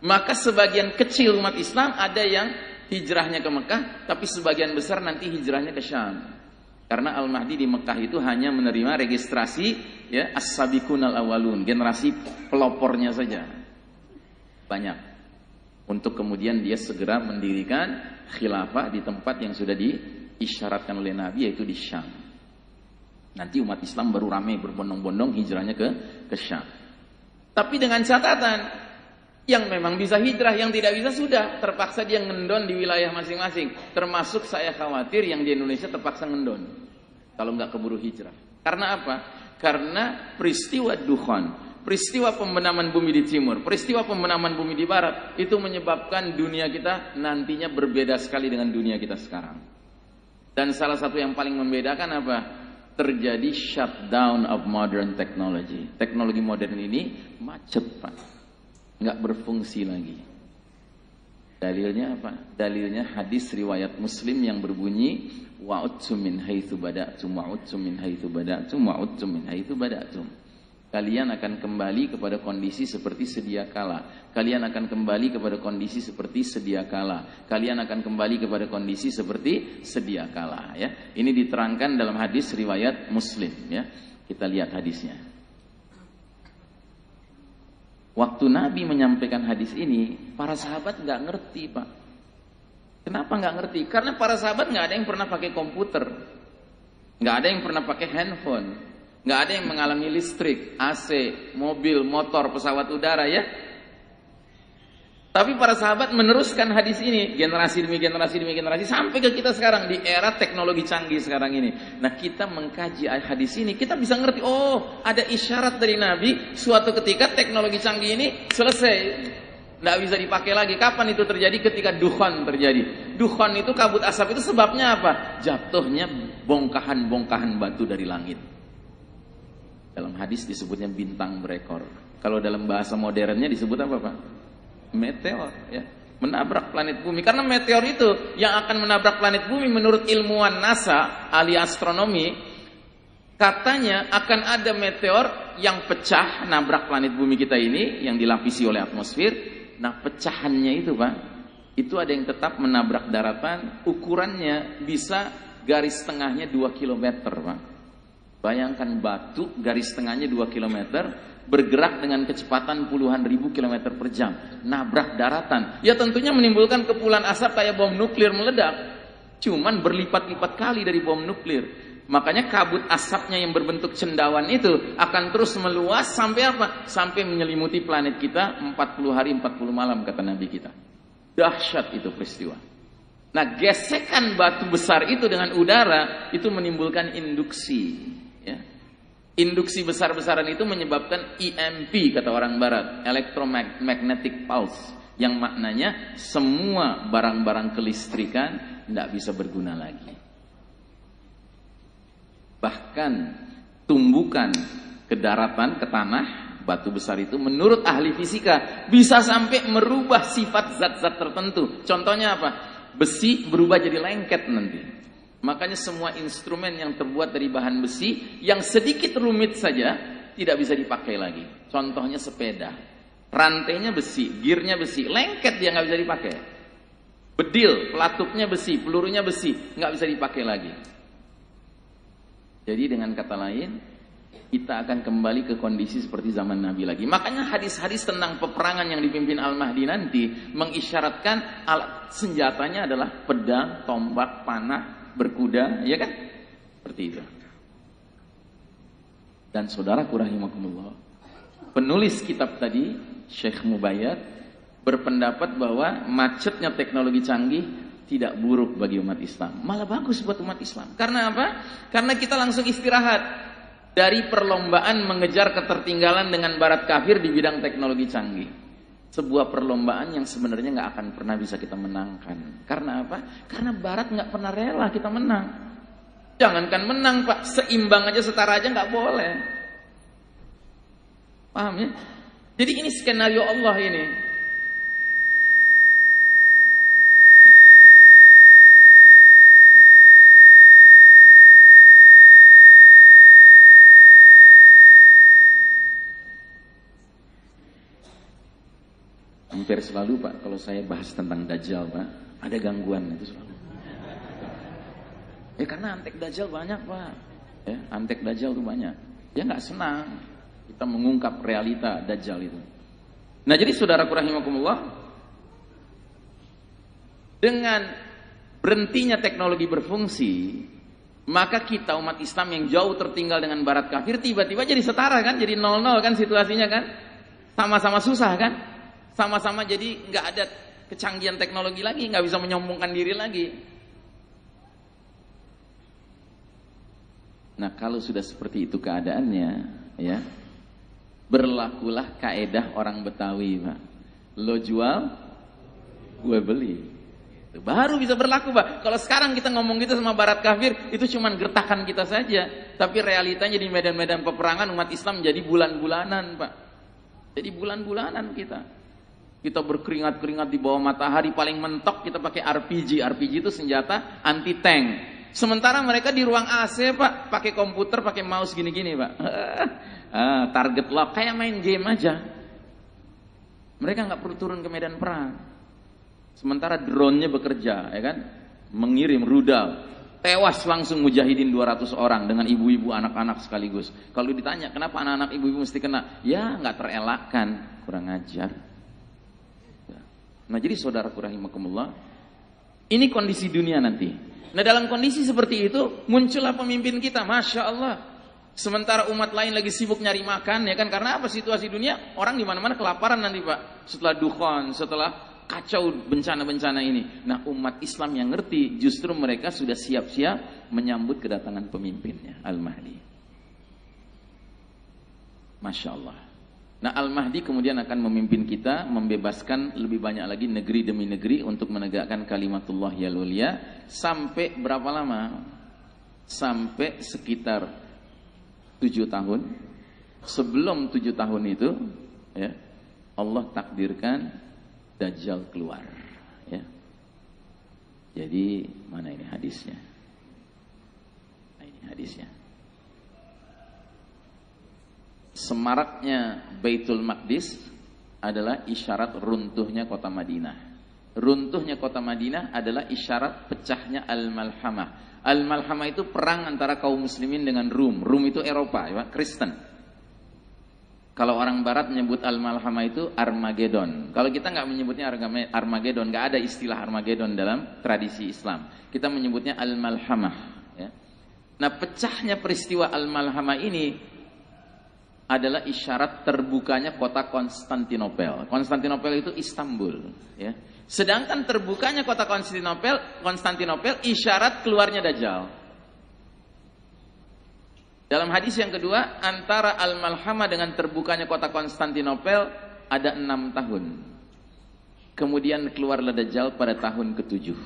Maka sebagian kecil umat Islam ada yang hijrahnya ke Mekah, tapi sebagian besar nanti hijrahnya ke Syam. Karena Al-Mahdi di Mekah itu hanya menerima registrasi ya as-sabiqunal awwalun, generasi pelopornya saja. Banyak. Untuk kemudian dia segera mendirikan khilafah di tempat yang sudah diisyaratkan oleh Nabi, yaitu di Syam. Nanti umat Islam baru ramai berbondong-bondong hijrahnya ke Syam. Tapi dengan catatan, yang memang bisa hijrah, yang tidak bisa sudah terpaksa dia ngendon di wilayah masing-masing. Termasuk saya khawatir yang di Indonesia terpaksa ngendon kalau nggak keburu hijrah. Karena apa? Karena peristiwa Dukhan, peristiwa pembenaman bumi di timur, peristiwa pembenaman bumi di barat itu menyebabkan dunia kita nantinya berbeda sekali dengan dunia kita sekarang. Dan salah satu yang paling membedakan apa? Terjadi shutdown of modern technology. Teknologi modern ini macet Pak. Nggak berfungsi lagi. Dalilnya apa? Dalilnya hadis riwayat Muslim yang berbunyi wa'udtum min haitsu bada'tum wa'udtum min haitsu bada'tum wa'udtum min haitsu bada'tum. Kalian akan kembali kepada kondisi seperti sedia kala. Kalian akan kembali kepada kondisi seperti sedia kala. Kalian akan kembali kepada kondisi seperti sedia kala ya. Ini diterangkan dalam hadis riwayat Muslim ya. Kita lihat hadisnya. Waktu Nabi menyampaikan hadis ini, para sahabat nggak ngerti Pak. Kenapa nggak ngerti? Karena para sahabat nggak ada yang pernah pakai komputer. Nggak ada yang pernah pakai handphone, nggak ada yang mengalami listrik, AC, mobil, motor, pesawat udara ya. Tapi para sahabat meneruskan hadis ini, generasi demi generasi demi generasi, sampai ke kita sekarang, di era teknologi canggih sekarang ini. Nah, kita mengkaji hadis ini, kita bisa ngerti, oh ada isyarat dari Nabi, suatu ketika teknologi canggih ini selesai, nggak bisa dipakai lagi. Kapan itu terjadi? Ketika dukhan terjadi. Dukhan itu, kabut asap itu sebabnya apa? Jatuhnya bongkahan-bongkahan batu dari langit. Dalam hadis disebutnya bintang berekor. Kalau dalam bahasa modernnya disebut apa Pak? Meteor, ya, menabrak planet bumi. Karena meteor itu yang akan menabrak planet bumi menurut ilmuwan NASA, ahli astronomi, katanya akan ada meteor yang pecah nabrak planet bumi kita ini yang dilapisi oleh atmosfer. Nah, pecahannya itu Pak, itu ada yang tetap menabrak daratan, ukurannya bisa garis tengahnya 2 km Pak. Bayangkan batu garis tengahnya 2 km, bergerak dengan kecepatan puluhan ribu kilometer per jam, nabrak daratan. Ya tentunya menimbulkan kepulan asap kayak bom nuklir meledak, cuman berlipat-lipat kali dari bom nuklir. Makanya kabut asapnya yang berbentuk cendawan itu akan terus meluas sampai apa? Sampai menyelimuti planet kita 40 hari 40 malam kata Nabi kita. Dahsyat itu peristiwa. Nah, gesekan batu besar itu dengan udara itu menimbulkan induksi, ya. Induksi besar-besaran itu menyebabkan EMP kata orang barat, electromagnetic pulse, yang maknanya semua barang-barang kelistrikan tidak bisa berguna lagi. Bahkan tumbukan ke daratan, ke tanah, batu besar itu menurut ahli fisika bisa sampai merubah sifat zat-zat tertentu. Contohnya apa? Besi berubah jadi lengket nanti. Makanya semua instrumen yang terbuat dari bahan besi yang sedikit rumit saja tidak bisa dipakai lagi. Contohnya sepeda, rantainya besi, gearnya besi, lengket dia nggak bisa dipakai. Bedil, pelatupnya besi, pelurunya besi, nggak bisa dipakai lagi. Jadi dengan kata lain, kita akan kembali ke kondisi seperti zaman Nabi lagi. Makanya hadis-hadis tentang peperangan yang dipimpin Al-Mahdi nanti mengisyaratkan alat senjatanya adalah pedang, tombak, panah, berkuda, ya kan? Seperti itu. Dan saudaraku rahimakumullah, penulis kitab tadi, Syekh Mubayyad, berpendapat bahwa macetnya teknologi canggih tidak buruk bagi umat Islam, malah bagus buat umat Islam. Karena apa? Karena kita langsung istirahat dari perlombaan mengejar ketertinggalan dengan barat kafir di bidang teknologi canggih. Sebuah perlombaan yang sebenarnya nggak akan pernah bisa kita menangkan. Karena apa? Karena barat nggak pernah rela kita menang. Jangankan menang Pak, seimbang aja, setara aja nggak boleh. Paham ya? Jadi ini skenario Allah ini. Hampir selalu Pak, kalau saya bahas tentang Dajjal Pak, ada gangguan itu selalu. Ya karena antek Dajjal banyak Pak, ya antek Dajjal itu banyak. Dia nggak senang kita mengungkap realita Dajjal itu. Nah jadi saudaraku rahimakumullah, dengan berhentinya teknologi berfungsi, maka kita umat Islam yang jauh tertinggal dengan barat kafir tiba-tiba jadi setara kan, jadi 0-0 kan situasinya kan, sama-sama susah kan. Sama-sama jadi nggak ada kecanggihan teknologi lagi, nggak bisa menyombongkan diri lagi. Nah kalau sudah seperti itu keadaannya, ya berlakulah kaedah orang Betawi Pak. Lo jual, gue beli. Baru bisa berlaku Pak. Kalau sekarang kita ngomong gitu sama barat kafir, itu cuman gertakan kita saja. Tapi realitanya di medan-medan peperangan umat Islam jadi bulan-bulanan Pak. Jadi bulan-bulanan kita. Kita berkeringat-keringat di bawah matahari, paling mentok kita pakai RPG. RPG itu senjata anti tank. Sementara mereka di ruang AC Pak, pakai komputer, pakai mouse gini-gini Pak. Target lock, kayak main game aja. Mereka nggak perlu turun ke medan perang. Sementara drone-nya bekerja, ya kan? Mengirim rudal. Tewas langsung mujahidin 200 orang dengan ibu-ibu, anak-anak sekaligus. Kalau ditanya, kenapa anak-anak ibu-ibu mesti kena? Ya nggak terelakkan, kurang ajar. Nah jadi saudaraku rahimakumullah, ini kondisi dunia nanti. Nah dalam kondisi seperti itu muncullah pemimpin kita, Masya Allah. Sementara umat lain lagi sibuk nyari makan, ya kan? Karena apa? Situasi dunia orang di mana-mana kelaparan nanti Pak. Setelah dukhon, setelah kacau bencana-bencana ini. Nah umat Islam yang ngerti justru mereka sudah siap-siap menyambut kedatangan pemimpinnya Al-Mahdi. Masya Allah. Nah Al-Mahdi kemudian akan memimpin kita membebaskan lebih banyak lagi negeri demi negeri untuk menegakkan kalimatullah al-ulya. Sampai berapa lama? Sampai sekitar 7 tahun. Sebelum 7 tahun itu ya, Allah takdirkan Dajjal keluar ya. Jadi mana ini hadisnya? Nah, ini hadisnya. Semaraknya Baitul Maqdis adalah isyarat runtuhnya kota Madinah. Runtuhnya kota Madinah adalah isyarat pecahnya Al-Malhamah. Al-Malhamah itu perang antara kaum muslimin dengan Rum. Rum itu Eropa, ya, Kristen. Kalau orang barat menyebut Al-Malhamah itu Armageddon. Kalau kita nggak menyebutnya Armageddon, nggak ada istilah Armageddon dalam tradisi Islam. Kita menyebutnya Al-Malhamah ya. Nah pecahnya peristiwa Al-Malhamah ini adalah isyarat terbukanya kota Konstantinopel. Konstantinopel itu Istanbul ya. Sedangkan terbukanya kota Konstantinopel isyarat keluarnya Dajjal. Dalam hadis yang kedua, antara Al-Malhamah dengan terbukanya kota Konstantinopel ada 6 tahun. Kemudian keluarlah Dajjal pada tahun ke-7.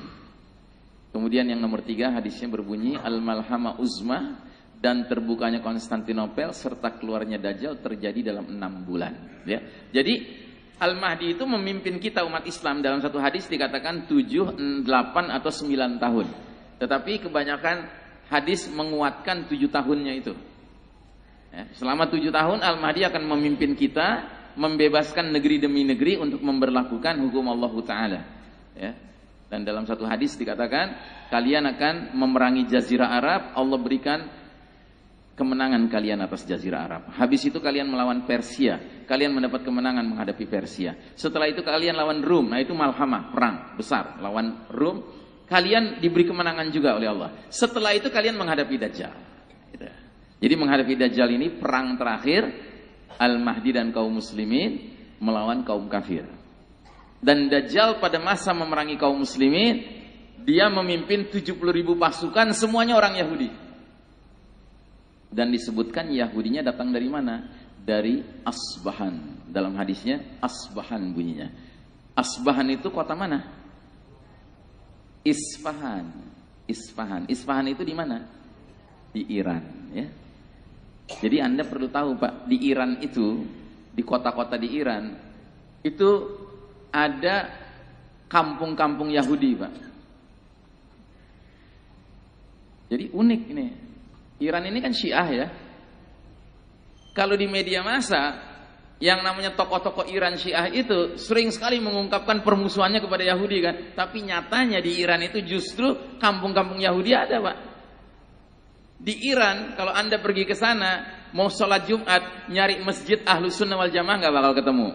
Kemudian yang nomor 3 hadisnya berbunyi Al-Malhamah Uzma, dan terbukanya Konstantinopel serta keluarnya Dajjal terjadi dalam 6 bulan ya. Jadi Al-Mahdi itu memimpin kita umat Islam, dalam satu hadis dikatakan 7, 8 atau 9 tahun. Tetapi kebanyakan hadis menguatkan 7 tahunnya itu ya. Selama 7 tahun Al-Mahdi akan memimpin kita membebaskan negeri demi negeri untuk memberlakukan hukum Allah Ta'ala ya. Dan dalam satu hadis dikatakan kalian akan memerangi Jazirah Arab, Allah berikan kemenangan kalian atas Jazirah Arab. Habis itu kalian melawan Persia, kalian mendapat kemenangan menghadapi Persia. Setelah itu kalian lawan Rum, nah itu Malhamah, perang besar lawan Rum. Kalian diberi kemenangan juga oleh Allah. Setelah itu kalian menghadapi Dajjal. Jadi menghadapi Dajjal ini perang terakhir Al-Mahdi dan kaum muslimin melawan kaum kafir. Dan Dajjal pada masa memerangi kaum muslimin, dia memimpin 70.000 pasukan, semuanya orang Yahudi. Dan disebutkan Yahudinya datang dari mana? Dari Asbahan. Dalam hadisnya Asbahan bunyinya. Asbahan itu kota mana? Isfahan. Isfahan. Isfahan itu di mana? Di Iran ya. Jadi Anda perlu tahu Pak, di Iran itu, di kota-kota di Iran itu ada kampung-kampung Yahudi Pak. Jadi unik ini. Iran ini kan Syiah ya. Kalau di media massa yang namanya tokoh-tokoh Iran Syiah itu sering sekali mengungkapkan permusuhannya kepada Yahudi kan. Tapi nyatanya di Iran itu justru kampung-kampung Yahudi ada Pak. Di Iran kalau Anda pergi ke sana mau sholat Jumat nyari masjid Ahlus Sunnah wal Jamaah nggak bakal ketemu.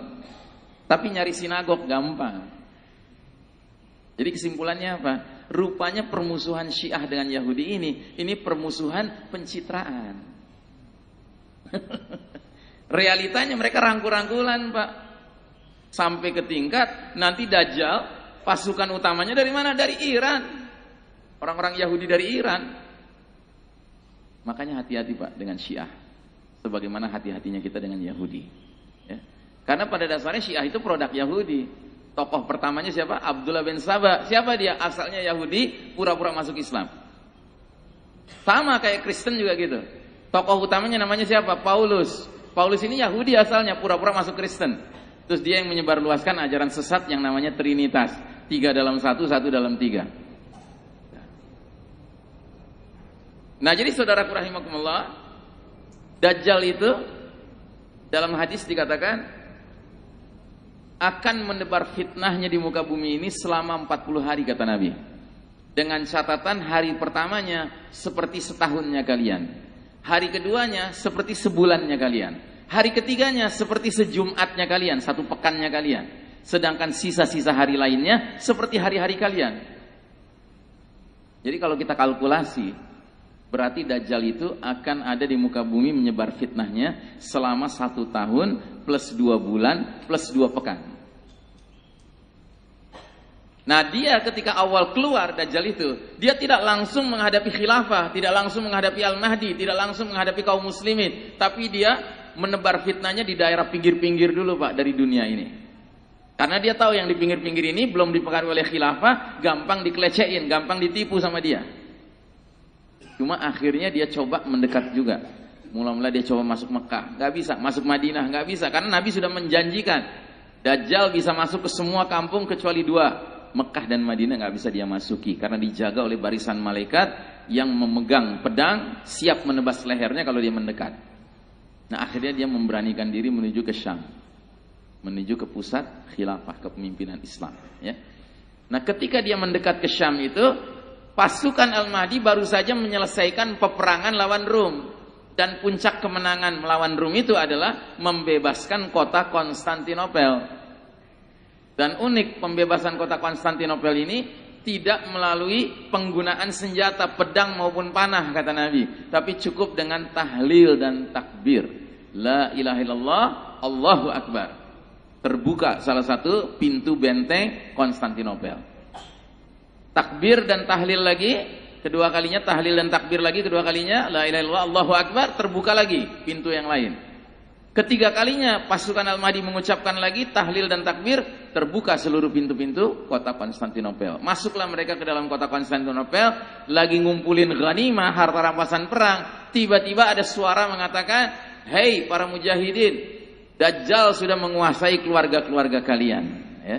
Tapi nyari sinagog gampang. Jadi kesimpulannya apa? Rupanya permusuhan Syiah dengan Yahudi ini permusuhan pencitraan. Realitanya mereka rangkul-rangkulan Pak. Sampai ke tingkat nanti Dajjal pasukan utamanya dari mana? Dari Iran. Orang-orang Yahudi dari Iran. Makanya hati-hati Pak dengan Syiah. Sebagaimana hati-hatinya kita dengan Yahudi ya. Karena pada dasarnya Syiah itu produk Yahudi. Tokoh pertamanya siapa? Abdullah bin Saba. Siapa dia? Asalnya Yahudi, pura-pura masuk Islam. Sama kayak Kristen juga gitu. Tokoh utamanya namanya siapa? Paulus. Paulus ini Yahudi asalnya, pura-pura masuk Kristen. Terus dia yang menyebarluaskan ajaran sesat yang namanya Trinitas. 3 dalam 1, 1 dalam 3. Nah jadi saudaraku rahimakumullah, Dajjal itu dalam hadis dikatakan akan menebar fitnahnya di muka bumi ini selama 40 hari kata Nabi. Dengan catatan hari pertamanya seperti setahunnya kalian. Hari keduanya seperti sebulannya kalian. Hari ketiganya seperti sejumatnya kalian, 1 pekannya kalian. Sedangkan sisa-sisa hari lainnya seperti hari-hari kalian. Jadi kalau kita kalkulasi, berarti Dajjal itu akan ada di muka bumi menyebar fitnahnya selama 1 tahun plus 2 bulan plus 2 pekan. Nah dia ketika awal keluar Dajjal itu, dia tidak langsung menghadapi khilafah, tidak langsung menghadapi Al-Mahdi, tidak langsung menghadapi kaum muslimin, tapi dia menebar fitnahnya di daerah pinggir-pinggir dulu Pak dari dunia ini. Karena dia tahu yang di pinggir-pinggir ini belum dipengaruhi oleh khilafah, gampang dikelecehin, gampang ditipu sama dia. Cuma akhirnya dia coba mendekat juga. Mula-mula dia coba masuk Mekah, nggak bisa. Masuk Madinah, nggak bisa. Karena Nabi sudah menjanjikan Dajjal bisa masuk ke semua kampung kecuali 2. Mekah dan Madinah nggak bisa dia masuki karena dijaga oleh barisan malaikat yang memegang pedang siap menebas lehernya kalau dia mendekat. Nah akhirnya dia memberanikan diri menuju ke Syam, menuju ke pusat khilafah kepemimpinan Islam. Ya. Nah ketika dia mendekat ke Syam itu, pasukan Al-Mahdi baru saja menyelesaikan peperangan lawan Rum, dan puncak kemenangan melawan Rum itu adalah membebaskan kota Konstantinopel. Dan unik pembebasan kota Konstantinopel ini tidak melalui penggunaan senjata pedang maupun panah kata Nabi, tapi cukup dengan tahlil dan takbir. La ilaha illallah, Allahu Akbar. Terbuka salah satu pintu benteng Konstantinopel. Takbir dan tahlil lagi, kedua kalinya tahlil dan takbir lagi, kedua kalinya la ilaha illallah, Allahu Akbar, terbuka lagi pintu yang lain. Ketiga kalinya pasukan Al-Mahdi mengucapkan lagi tahlil dan takbir, terbuka seluruh pintu-pintu kota Konstantinopel. Masuklah mereka ke dalam kota Konstantinopel, lagi ngumpulin ghanimah, harta rampasan perang. Tiba-tiba ada suara mengatakan, "Hei para mujahidin, Dajjal sudah menguasai keluarga-keluarga kalian." Ya.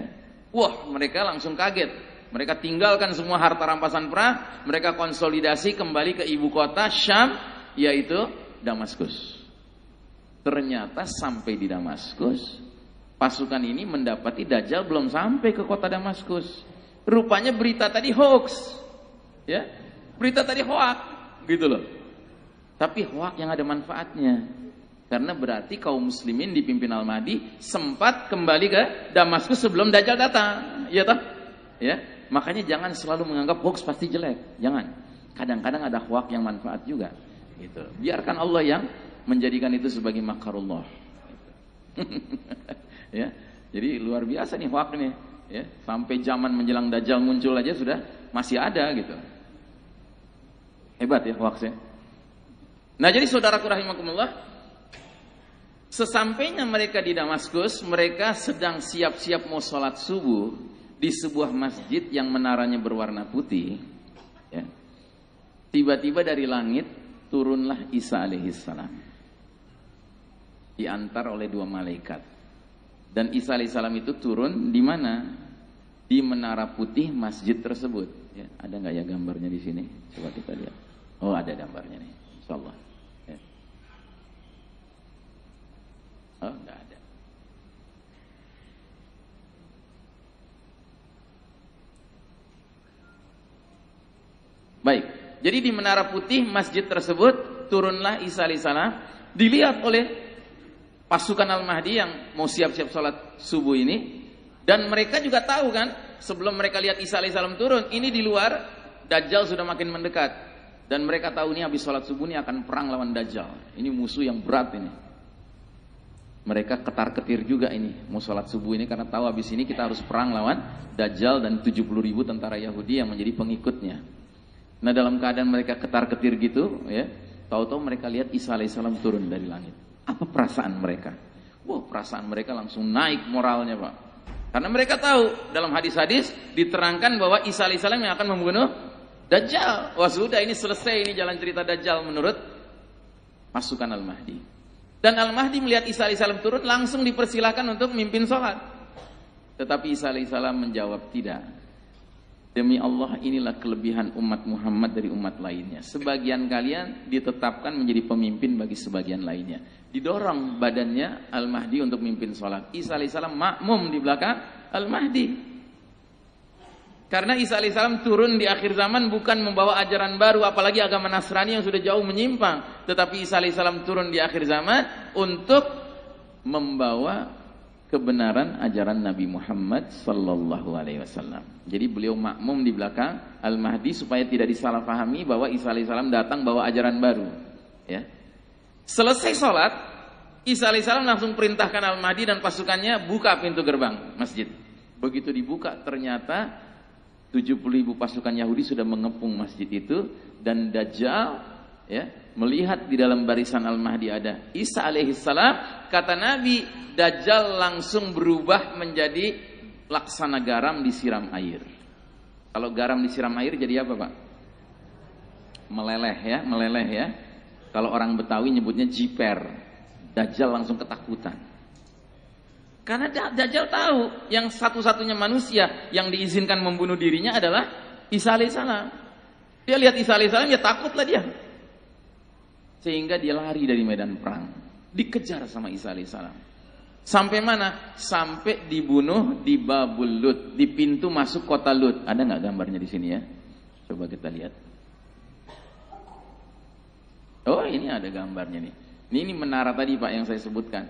Wah, mereka langsung kaget. Mereka tinggalkan semua harta rampasan perang, mereka konsolidasi kembali ke ibu kota Syam, yaitu Damaskus. Ternyata sampai di Damaskus, pasukan ini mendapati Dajjal belum sampai ke kota Damaskus. Rupanya berita tadi hoax, ya, berita tadi hoax, gitu loh. Tapi hoax yang ada manfaatnya, karena berarti kaum muslimin dipimpin Al-Mahdi sempat kembali ke Damaskus sebelum Dajjal datang, ya toh, ya. Makanya jangan selalu menganggap hoax pasti jelek, jangan. Kadang-kadang ada hoax yang manfaat juga, gitu. Biarkan Allah yang menjadikan itu sebagai makarullah. Ya, jadi luar biasa nih hoax nih, ya. Sampai zaman menjelang Dajjal muncul aja sudah masih ada gitu. Hebat ya hoaxnya. Nah, jadi saudaraku rahimakumullah, sesampainya mereka di Damaskus, mereka sedang siap-siap mau sholat subuh di sebuah masjid yang menaranya berwarna putih. Ya. Tiba-tiba dari langit turunlah Isa alaihissalam, diantar oleh 2 malaikat. Dan Isa alaihissalam itu turun di mana? Di menara putih masjid tersebut. Ya, ada nggak ya gambarnya di sini? Coba kita lihat. Oh, ada gambarnya nih, insyaallah. Ya. Oh, nggak ada. Baik. Jadi di menara putih masjid tersebut turunlah Isa alaihissalam, dilihat oleh pasukan Al-Mahdi yang mau siap-siap sholat subuh ini. Dan mereka juga tahu kan, sebelum mereka lihat Isa alaihissalam turun, ini di luar Dajjal sudah makin mendekat. Dan mereka tahu ini habis sholat subuh ini akan perang lawan Dajjal. Ini musuh yang berat ini. Mereka ketar-ketir juga ini mau sholat subuh ini, karena tahu habis ini kita harus perang lawan Dajjal dan 70.000 tentara Yahudi yang menjadi pengikutnya. Nah, dalam keadaan mereka ketar-ketir gitu, ya, tahu-tahu mereka lihat Isa alaihissalam turun dari langit. Apa perasaan mereka? Wah, perasaan mereka langsung naik moralnya, Pak. Karena mereka tahu dalam hadis-hadis diterangkan bahwa Isa alaihissalam yang akan membunuh Dajjal. Wah, sudah ini selesai, ini jalan cerita Dajjal menurut pasukan Al-Mahdi. Dan Al-Mahdi melihat Isa alaihissalam turun, langsung dipersilakan untuk memimpin sholat. Tetapi Isa alaihissalam menjawab, tidak. Demi Allah, inilah kelebihan umat Muhammad dari umat lainnya. Sebagian kalian ditetapkan menjadi pemimpin bagi sebagian lainnya. Didorong badannya Al-Mahdi untuk memimpin sholat. Isa alaihissalam makmum di belakang Al-Mahdi. Karena Isa alaihissalam turun di akhir zaman bukan membawa ajaran baru, apalagi agama Nasrani yang sudah jauh menyimpang. Tetapi Isa alaihissalam turun di akhir zaman untuk membawa kebenaran ajaran Nabi Muhammad sallallahu alaihi wasallam. Jadi beliau makmum di belakang Al-Mahdi supaya tidak disalahpahami bahwa Isa alaihissalam datang bawa ajaran baru. Ya. Selesai sholat, Isa alaihissalam langsung perintahkan Al-Mahdi dan pasukannya buka pintu gerbang masjid. Begitu dibuka ternyata 70.000 pasukan Yahudi sudah mengepung masjid itu, dan Dajjal ya, melihat di dalam barisan Al-Mahdi ada Isa alaihissalam. Kata Nabi, Dajjal langsung berubah menjadi laksana garam disiram air. Kalau garam disiram air jadi apa, Pak? Meleleh ya, meleleh ya. Kalau orang Betawi nyebutnya jiper. Dajjal langsung ketakutan. Karena Dajjal tahu yang satu-satunya manusia yang diizinkan membunuh dirinya adalah Isa alaihissalam. Dia lihat Isa alaihissalam, ya takutlah dia. Sehingga dia lari dari medan perang. Dikejar sama Isa alaihissalam. Sampai mana? Sampai dibunuh di Babul Lut, di pintu masuk kota Lut. Ada nggak gambarnya di sini ya? Coba kita lihat. Oh, ini ada gambarnya nih. Ini menara tadi Pak yang saya sebutkan.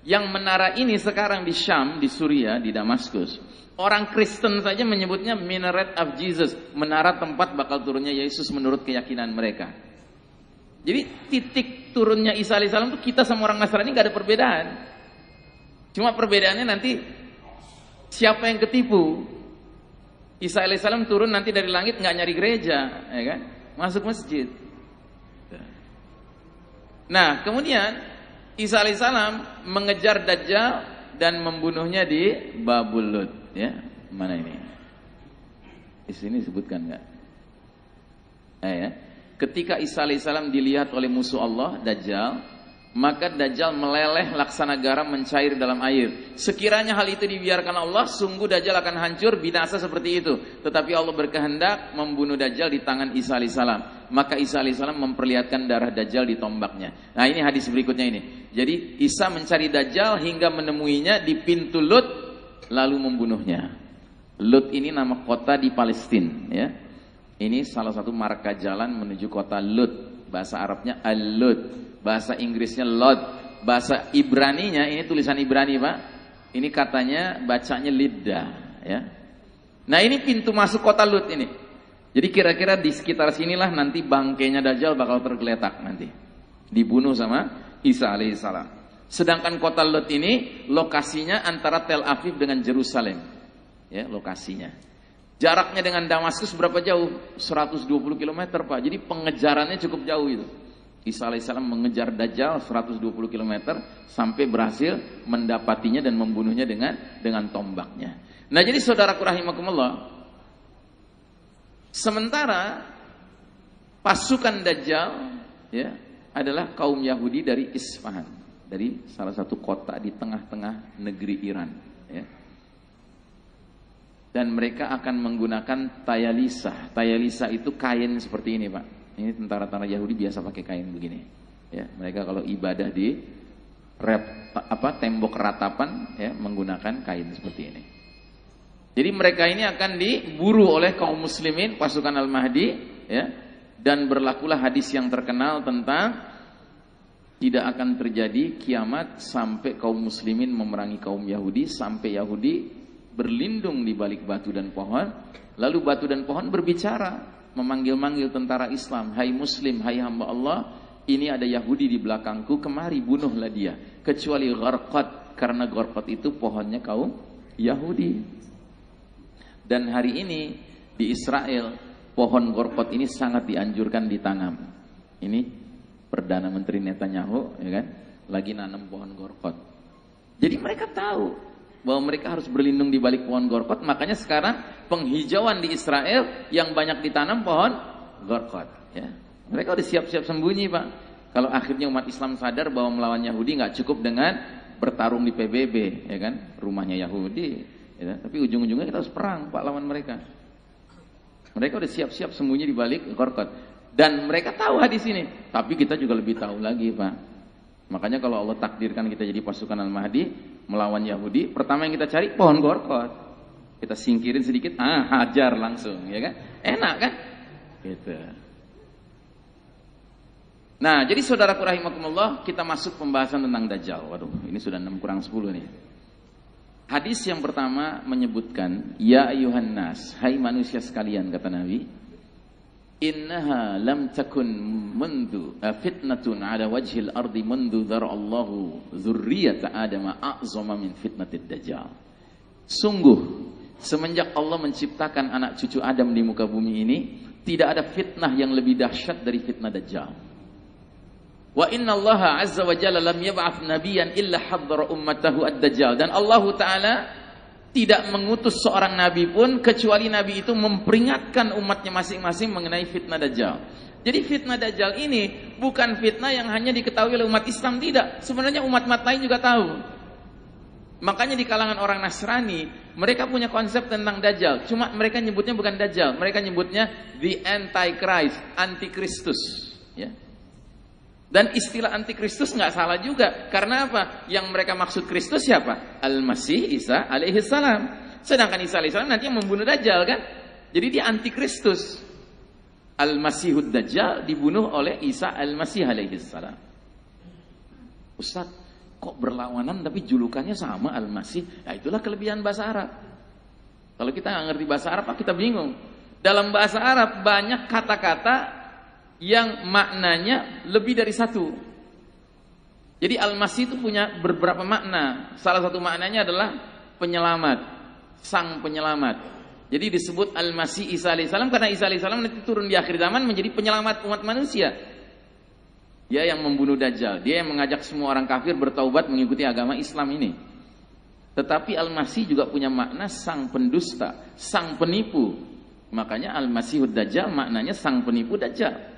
Yang menara ini sekarang di Syam, di Suriah, di Damaskus. Orang Kristen saja menyebutnya Minaret of Jesus, menara tempat bakal turunnya Yesus menurut keyakinan mereka. Jadi titik turunnya Isa alaihissalam itu kita sama orang Nasrani nggak ada perbedaan. Cuma perbedaannya nanti siapa yang ketipu. Isa alaihissalam turun nanti dari langit nggak nyari gereja, ya kan? Masuk masjid. Nah, kemudian Isa alaihissalam mengejar Dajjal dan membunuhnya di Babul Lut, ya. Mana ini? Di sini disebutkan enggak? Ya. Ketika Isa alaihissalam dilihat oleh musuh Allah, Dajjal, maka Dajjal meleleh laksana garam mencair dalam air. Sekiranya hal itu dibiarkan Allah, sungguh Dajjal akan hancur, binasa seperti itu. Tetapi Allah berkehendak membunuh Dajjal di tangan Isa alaihissalam. Maka Isa alaihissalam memperlihatkan darah Dajjal di tombaknya. Nah, ini hadis berikutnya ini. Jadi Isa mencari Dajjal hingga menemuinya di pintu Lut, lalu membunuhnya. Lut ini nama kota di Palestina, ya. Ini salah satu marka jalan menuju kota Lut. Bahasa Arabnya Al-Lut, bahasa Inggrisnya Lod, bahasa Ibraninya, ini tulisan Ibrani Pak. Ini katanya bacanya Lidda, ya. Nah, ini pintu masuk kota Lut ini. Jadi kira-kira di sekitar sinilah nanti bangkainya Dajjal bakal tergeletak nanti. Dibunuh sama Isa alaihissalam. Sedangkan kota Lut ini lokasinya antara Tel Aviv dengan Jerusalem. Ya, lokasinya. Jaraknya dengan Damaskus berapa jauh? 120 km Pak. Jadi pengejarannya cukup jauh itu. Isa alaihissalam mengejar Dajjal 120 km sampai berhasil mendapatinya dan membunuhnya dengan tombaknya. Nah, jadi saudaraku rahimakumullah, sementara pasukan Dajjal ya adalah kaum Yahudi dari Isfahan, dari salah satu kota di tengah-tengah negeri Iran, ya. Dan mereka akan menggunakan tayalisa. Tayalisa itu kain seperti ini, Pak. Ini tentara-tentara Yahudi biasa pakai kain begini. Ya, mereka kalau ibadah di tembok ratapan ya menggunakan kain seperti ini. Jadi mereka ini akan diburu oleh kaum muslimin pasukan Al-Mahdi, ya. Dan berlakulah hadis yang terkenal tentang tidak akan terjadi kiamat sampai kaum muslimin memerangi kaum Yahudi, sampai Yahudi berlindung di balik batu dan pohon, lalu batu dan pohon berbicara, memanggil-manggil tentara Islam, hai muslim, hai hamba Allah, ini ada Yahudi di belakangku, kemari bunuhlah dia, kecuali Gharqad, karena Gharqad itu pohonnya kaum Yahudi. Dan hari ini di Israel pohon Gharqad ini sangat dianjurkan ditanam. Ini Perdana Menteri Netanyahu, ya kan, lagi nanam pohon Gharqad. Jadi mereka tahu bahwa mereka harus berlindung di balik pohon Gharqad. Makanya sekarang penghijauan di Israel yang banyak ditanam pohon Gharqad, ya. Mereka udah siap-siap sembunyi, Pak. Kalau akhirnya umat Islam sadar bahwa melawan Yahudi nggak cukup dengan bertarung di PBB, ya kan, rumahnya Yahudi, ya. Tapi ujung-ujungnya kita harus perang, Pak, lawan mereka. Mereka udah siap-siap sembunyi di balik Gharqad. Dan mereka tahu hadis ini. Tapi kita juga lebih tahu lagi, Pak. Makanya kalau Allah takdirkan kita jadi pasukan Al-Mahdi melawan Yahudi, pertama yang kita cari pohon Gharqad. Kita singkirin sedikit, hajar langsung, ya kan? Enak kan? Gitu. Nah, jadi saudaraku rahimakumullah, kita masuk pembahasan tentang Dajjal. Waduh, ini sudah 6 kurang 10 nih. Hadis yang pertama menyebutkan, ya ayuhan nas, hai manusia sekalian, kata Nabi, innaha lam takun mundu fitnatun ala wajhil ardi mundu dharallahu dzurriyyata adama a'zama min fitnatid dajjal. Sungguh semenjak Allah menciptakan anak cucu Adam di muka bumi ini, tidak ada fitnah yang lebih dahsyat dari fitnah dajjal. Wa inna Allah azza wa jalla lam yab'ath nabiyyan illa haddara ummatahu ad-dajjal. Dan Allah Ta'ala tidak mengutus seorang nabi pun kecuali nabi itu memperingatkan umatnya masing-masing mengenai fitnah dajjal. Jadi fitnah dajjal ini bukan fitnah yang hanya diketahui oleh umat Islam, tidak. Sebenarnya umat-umat lain juga tahu. Makanya di kalangan orang Nasrani, mereka punya konsep tentang dajjal. Cuma mereka nyebutnya bukan dajjal, mereka nyebutnya the Antichrist, antikristus, ya. Dan istilah antikristus nggak salah juga. Karena apa? Yang mereka maksud Kristus siapa? Al-Masih Isa alaihissalam. Sedangkan Isa alaihissalam nanti yang membunuh Dajjal kan? Jadi dia antikristus. Al-Masihud Dajjal dibunuh oleh Isa al-Masih alaihissalam. Ustaz, kok berlawanan tapi julukannya sama Al-Masih? Nah, itulah kelebihan bahasa Arab. Kalau kita nggak ngerti bahasa Arab, kita bingung. Dalam bahasa Arab banyak kata-kata yang maknanya lebih dari satu. Jadi Al-Masih itu punya beberapa makna. Salah satu maknanya adalah penyelamat, sang penyelamat. Jadi disebut Al-Masih Isa alaihissalam karena Isa alaihissalam nanti turun di akhir zaman menjadi penyelamat umat manusia. Dia yang membunuh Dajjal, dia yang mengajak semua orang kafir bertaubat mengikuti agama Islam ini. Tetapi Al-Masih juga punya makna sang pendusta, sang penipu. Makanya Al-Masihud Dajjal maknanya sang penipu Dajjal.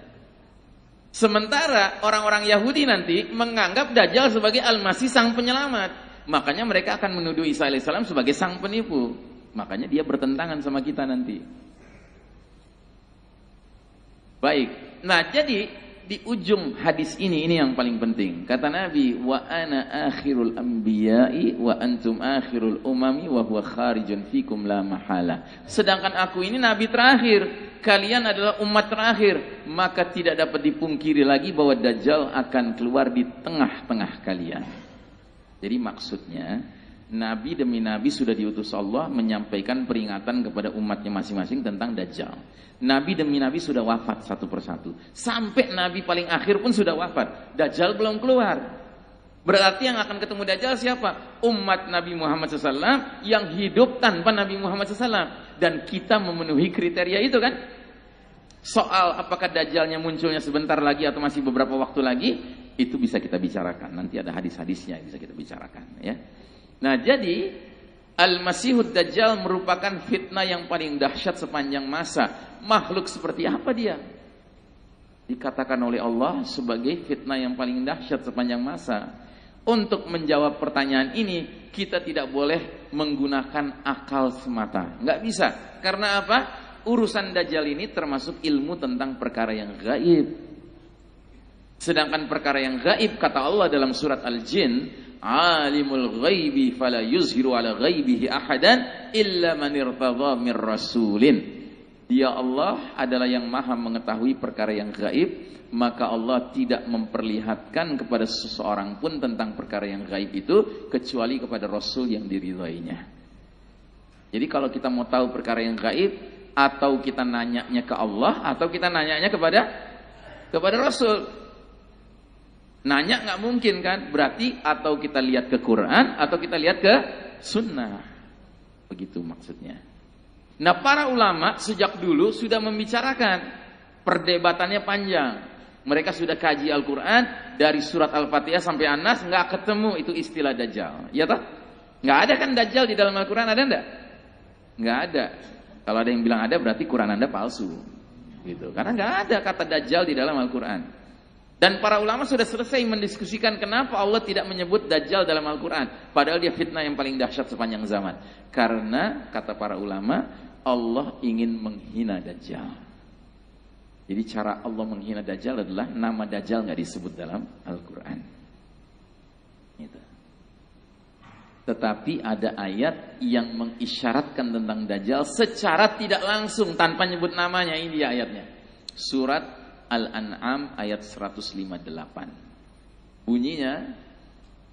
Sementara orang-orang Yahudi nanti menganggap Dajjal sebagai Al-Masih sang penyelamat. Makanya mereka akan menuduh Isa alaihissalam sebagai sang penipu. Makanya dia bertentangan sama kita nanti. Baik. Nah, jadi di ujung hadis ini yang paling penting. Kata Nabi, wa ana akhirul anbiya'i wa antum akhirul umami wa huwa kharijun fikum la mahala. Sedangkan aku ini nabi terakhir, kalian adalah umat terakhir, maka tidak dapat dipungkiri lagi bahwa Dajjal akan keluar di tengah-tengah kalian. Jadi maksudnya, nabi demi nabi sudah diutus Allah menyampaikan peringatan kepada umatnya masing-masing tentang Dajjal. Nabi demi nabi sudah wafat satu persatu. Sampai nabi paling akhir pun sudah wafat. Dajjal belum keluar. Berarti yang akan ketemu Dajjal siapa? Umat Nabi Muhammad SAW yang hidup tanpa Nabi Muhammad SAW. Dan kita memenuhi kriteria itu kan? Soal apakah Dajjalnya munculnya sebentar lagi atau masih beberapa waktu lagi, itu bisa kita bicarakan. Nanti ada hadis-hadisnya yang bisa kita bicarakan, ya. Nah, jadi Al-Masihud Dajjal merupakan fitnah yang paling dahsyat sepanjang masa. Makhluk seperti apa dia? Dikatakan oleh Allah sebagai fitnah yang paling dahsyat sepanjang masa. Untuk menjawab pertanyaan ini, kita tidak boleh menggunakan akal semata. Nggak bisa. Karena apa? Urusan Dajjal ini termasuk ilmu tentang perkara yang gaib. Sedangkan perkara yang gaib, kata Allah dalam surat Al-Jin, alimul ghaibi fala yuzhiru ala ghaibihi ahadan illa man irtadha mir rasulin. Dia Allah adalah yang maha mengetahui perkara yang gaib, maka Allah tidak memperlihatkan kepada seseorang pun tentang perkara yang gaib itu kecuali kepada Rasul yang diridhoinya. Jadi kalau kita mau tahu perkara yang gaib, atau kita nanyanya ke Allah, atau kita nanyanya kepada Rasul. Nanya nggak mungkin kan? Berarti atau kita lihat ke Quran, atau kita lihat ke Sunnah. Begitu maksudnya. Nah, para ulama sejak dulu sudah membicarakan, perdebatannya panjang. Mereka sudah kaji Al-Quran dari surat Al-Fatihah sampai An-Nas, nggak ketemu itu istilah Dajjal. Ya toh? Nggak ada kan Dajjal di dalam Al-Quran, ada enggak? Nggak ada. Kalau ada yang bilang ada, berarti Quran Anda palsu. Gitu. Karena nggak ada kata Dajjal di dalam Al-Quran. Dan para ulama sudah selesai mendiskusikan kenapa Allah tidak menyebut Dajjal dalam Al-Quran. Padahal dia fitnah yang paling dahsyat sepanjang zaman. Karena kata para ulama, Allah ingin menghina Dajjal. Jadi cara Allah menghina Dajjal adalah nama Dajjal nggak disebut dalam Al-Quran. Gitu. Tetapi ada ayat yang mengisyaratkan tentang Dajjal secara tidak langsung tanpa nyebut namanya. Ini dia ayatnya. Surat Al-An'am ayat 158. Bunyinya,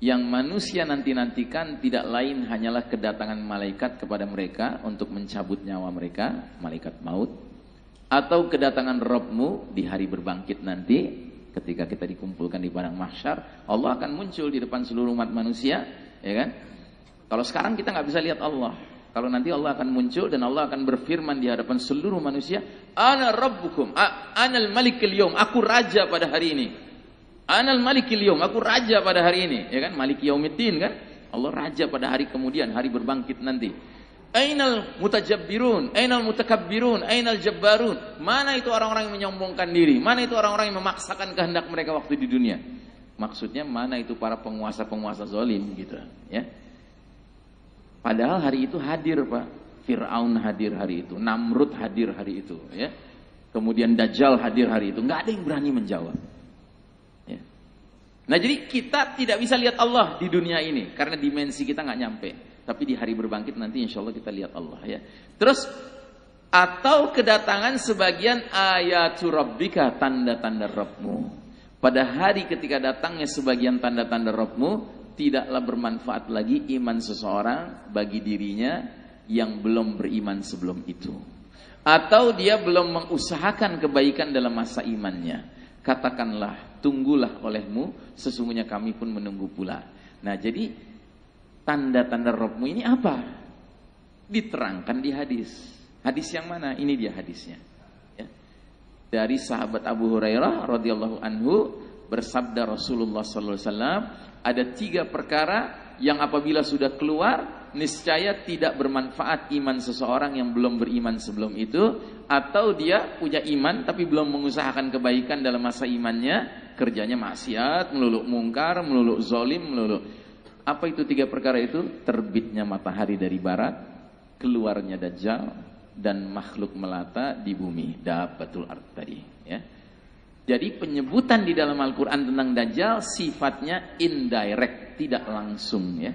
Yang manusia nanti-nantikan tidak lain hanyalah kedatangan malaikat kepada mereka untuk mencabut nyawa mereka, malaikat maut. Atau kedatangan Rabbmu di hari berbangkit nanti, ketika kita dikumpulkan di padang mahsyar, Allah akan muncul di depan seluruh umat manusia, ya kan? Kalau sekarang kita nggak bisa lihat Allah. Kalau nanti Allah akan muncul dan Allah akan berfirman di hadapan seluruh manusia, Ana Rabbukum, Anal Malikil Yawm, aku raja pada hari ini. Anal Malikil Yawm, aku raja pada hari ini, ya kan? Malik Yaumiddin kan? Allah raja pada hari kemudian, hari berbangkit nanti. Ainal mutajabbirun, ainal mutakabbirun, ainal jabbarun. Mana itu orang-orang yang menyombongkan diri? Mana itu orang-orang yang memaksakan kehendak mereka waktu di dunia? Maksudnya mana itu para penguasa-penguasa zalim gitu, ya. Padahal hari itu hadir, Pak. Fir'aun hadir hari itu, Namrud hadir hari itu, ya. Kemudian Dajjal hadir hari itu. Enggak ada yang berani menjawab. Ya. Nah, jadi kita tidak bisa lihat Allah di dunia ini karena dimensi kita nggak nyampe. Tapi di hari berbangkit nanti insya Allah kita lihat Allah, ya. Terus atau kedatangan sebagian ayatul rabbika, tanda-tanda Rabbmu. Pada hari ketika datangnya sebagian tanda-tanda Rabbmu, tidaklah bermanfaat lagi iman seseorang bagi dirinya yang belum beriman sebelum itu. Atau dia belum mengusahakan kebaikan dalam masa imannya. Katakanlah, tunggulah olehmu, sesungguhnya kami pun menunggu pula. Nah, jadi tanda-tanda Rabbmu ini apa? Diterangkan di hadis. Hadis yang mana? Ini dia hadisnya. Ya. Dari sahabat Abu Hurairah radhiyallahu anhu bersabda Rasulullah sallallahu alaihi wasallam, ada 3 perkara yang apabila sudah keluar niscaya tidak bermanfaat iman seseorang yang belum beriman sebelum itu, atau dia punya iman tapi belum mengusahakan kebaikan dalam masa imannya, kerjanya maksiat, melulu mungkar, melulu zalim, melulu. Apa itu 3 perkara itu? Terbitnya matahari dari barat, keluarnya Dajjal, dan makhluk melata di bumi, dabbatul ard tadi, ya. Jadi penyebutan di dalam Al-Quran tentang Dajjal sifatnya indirect, tidak langsung, ya.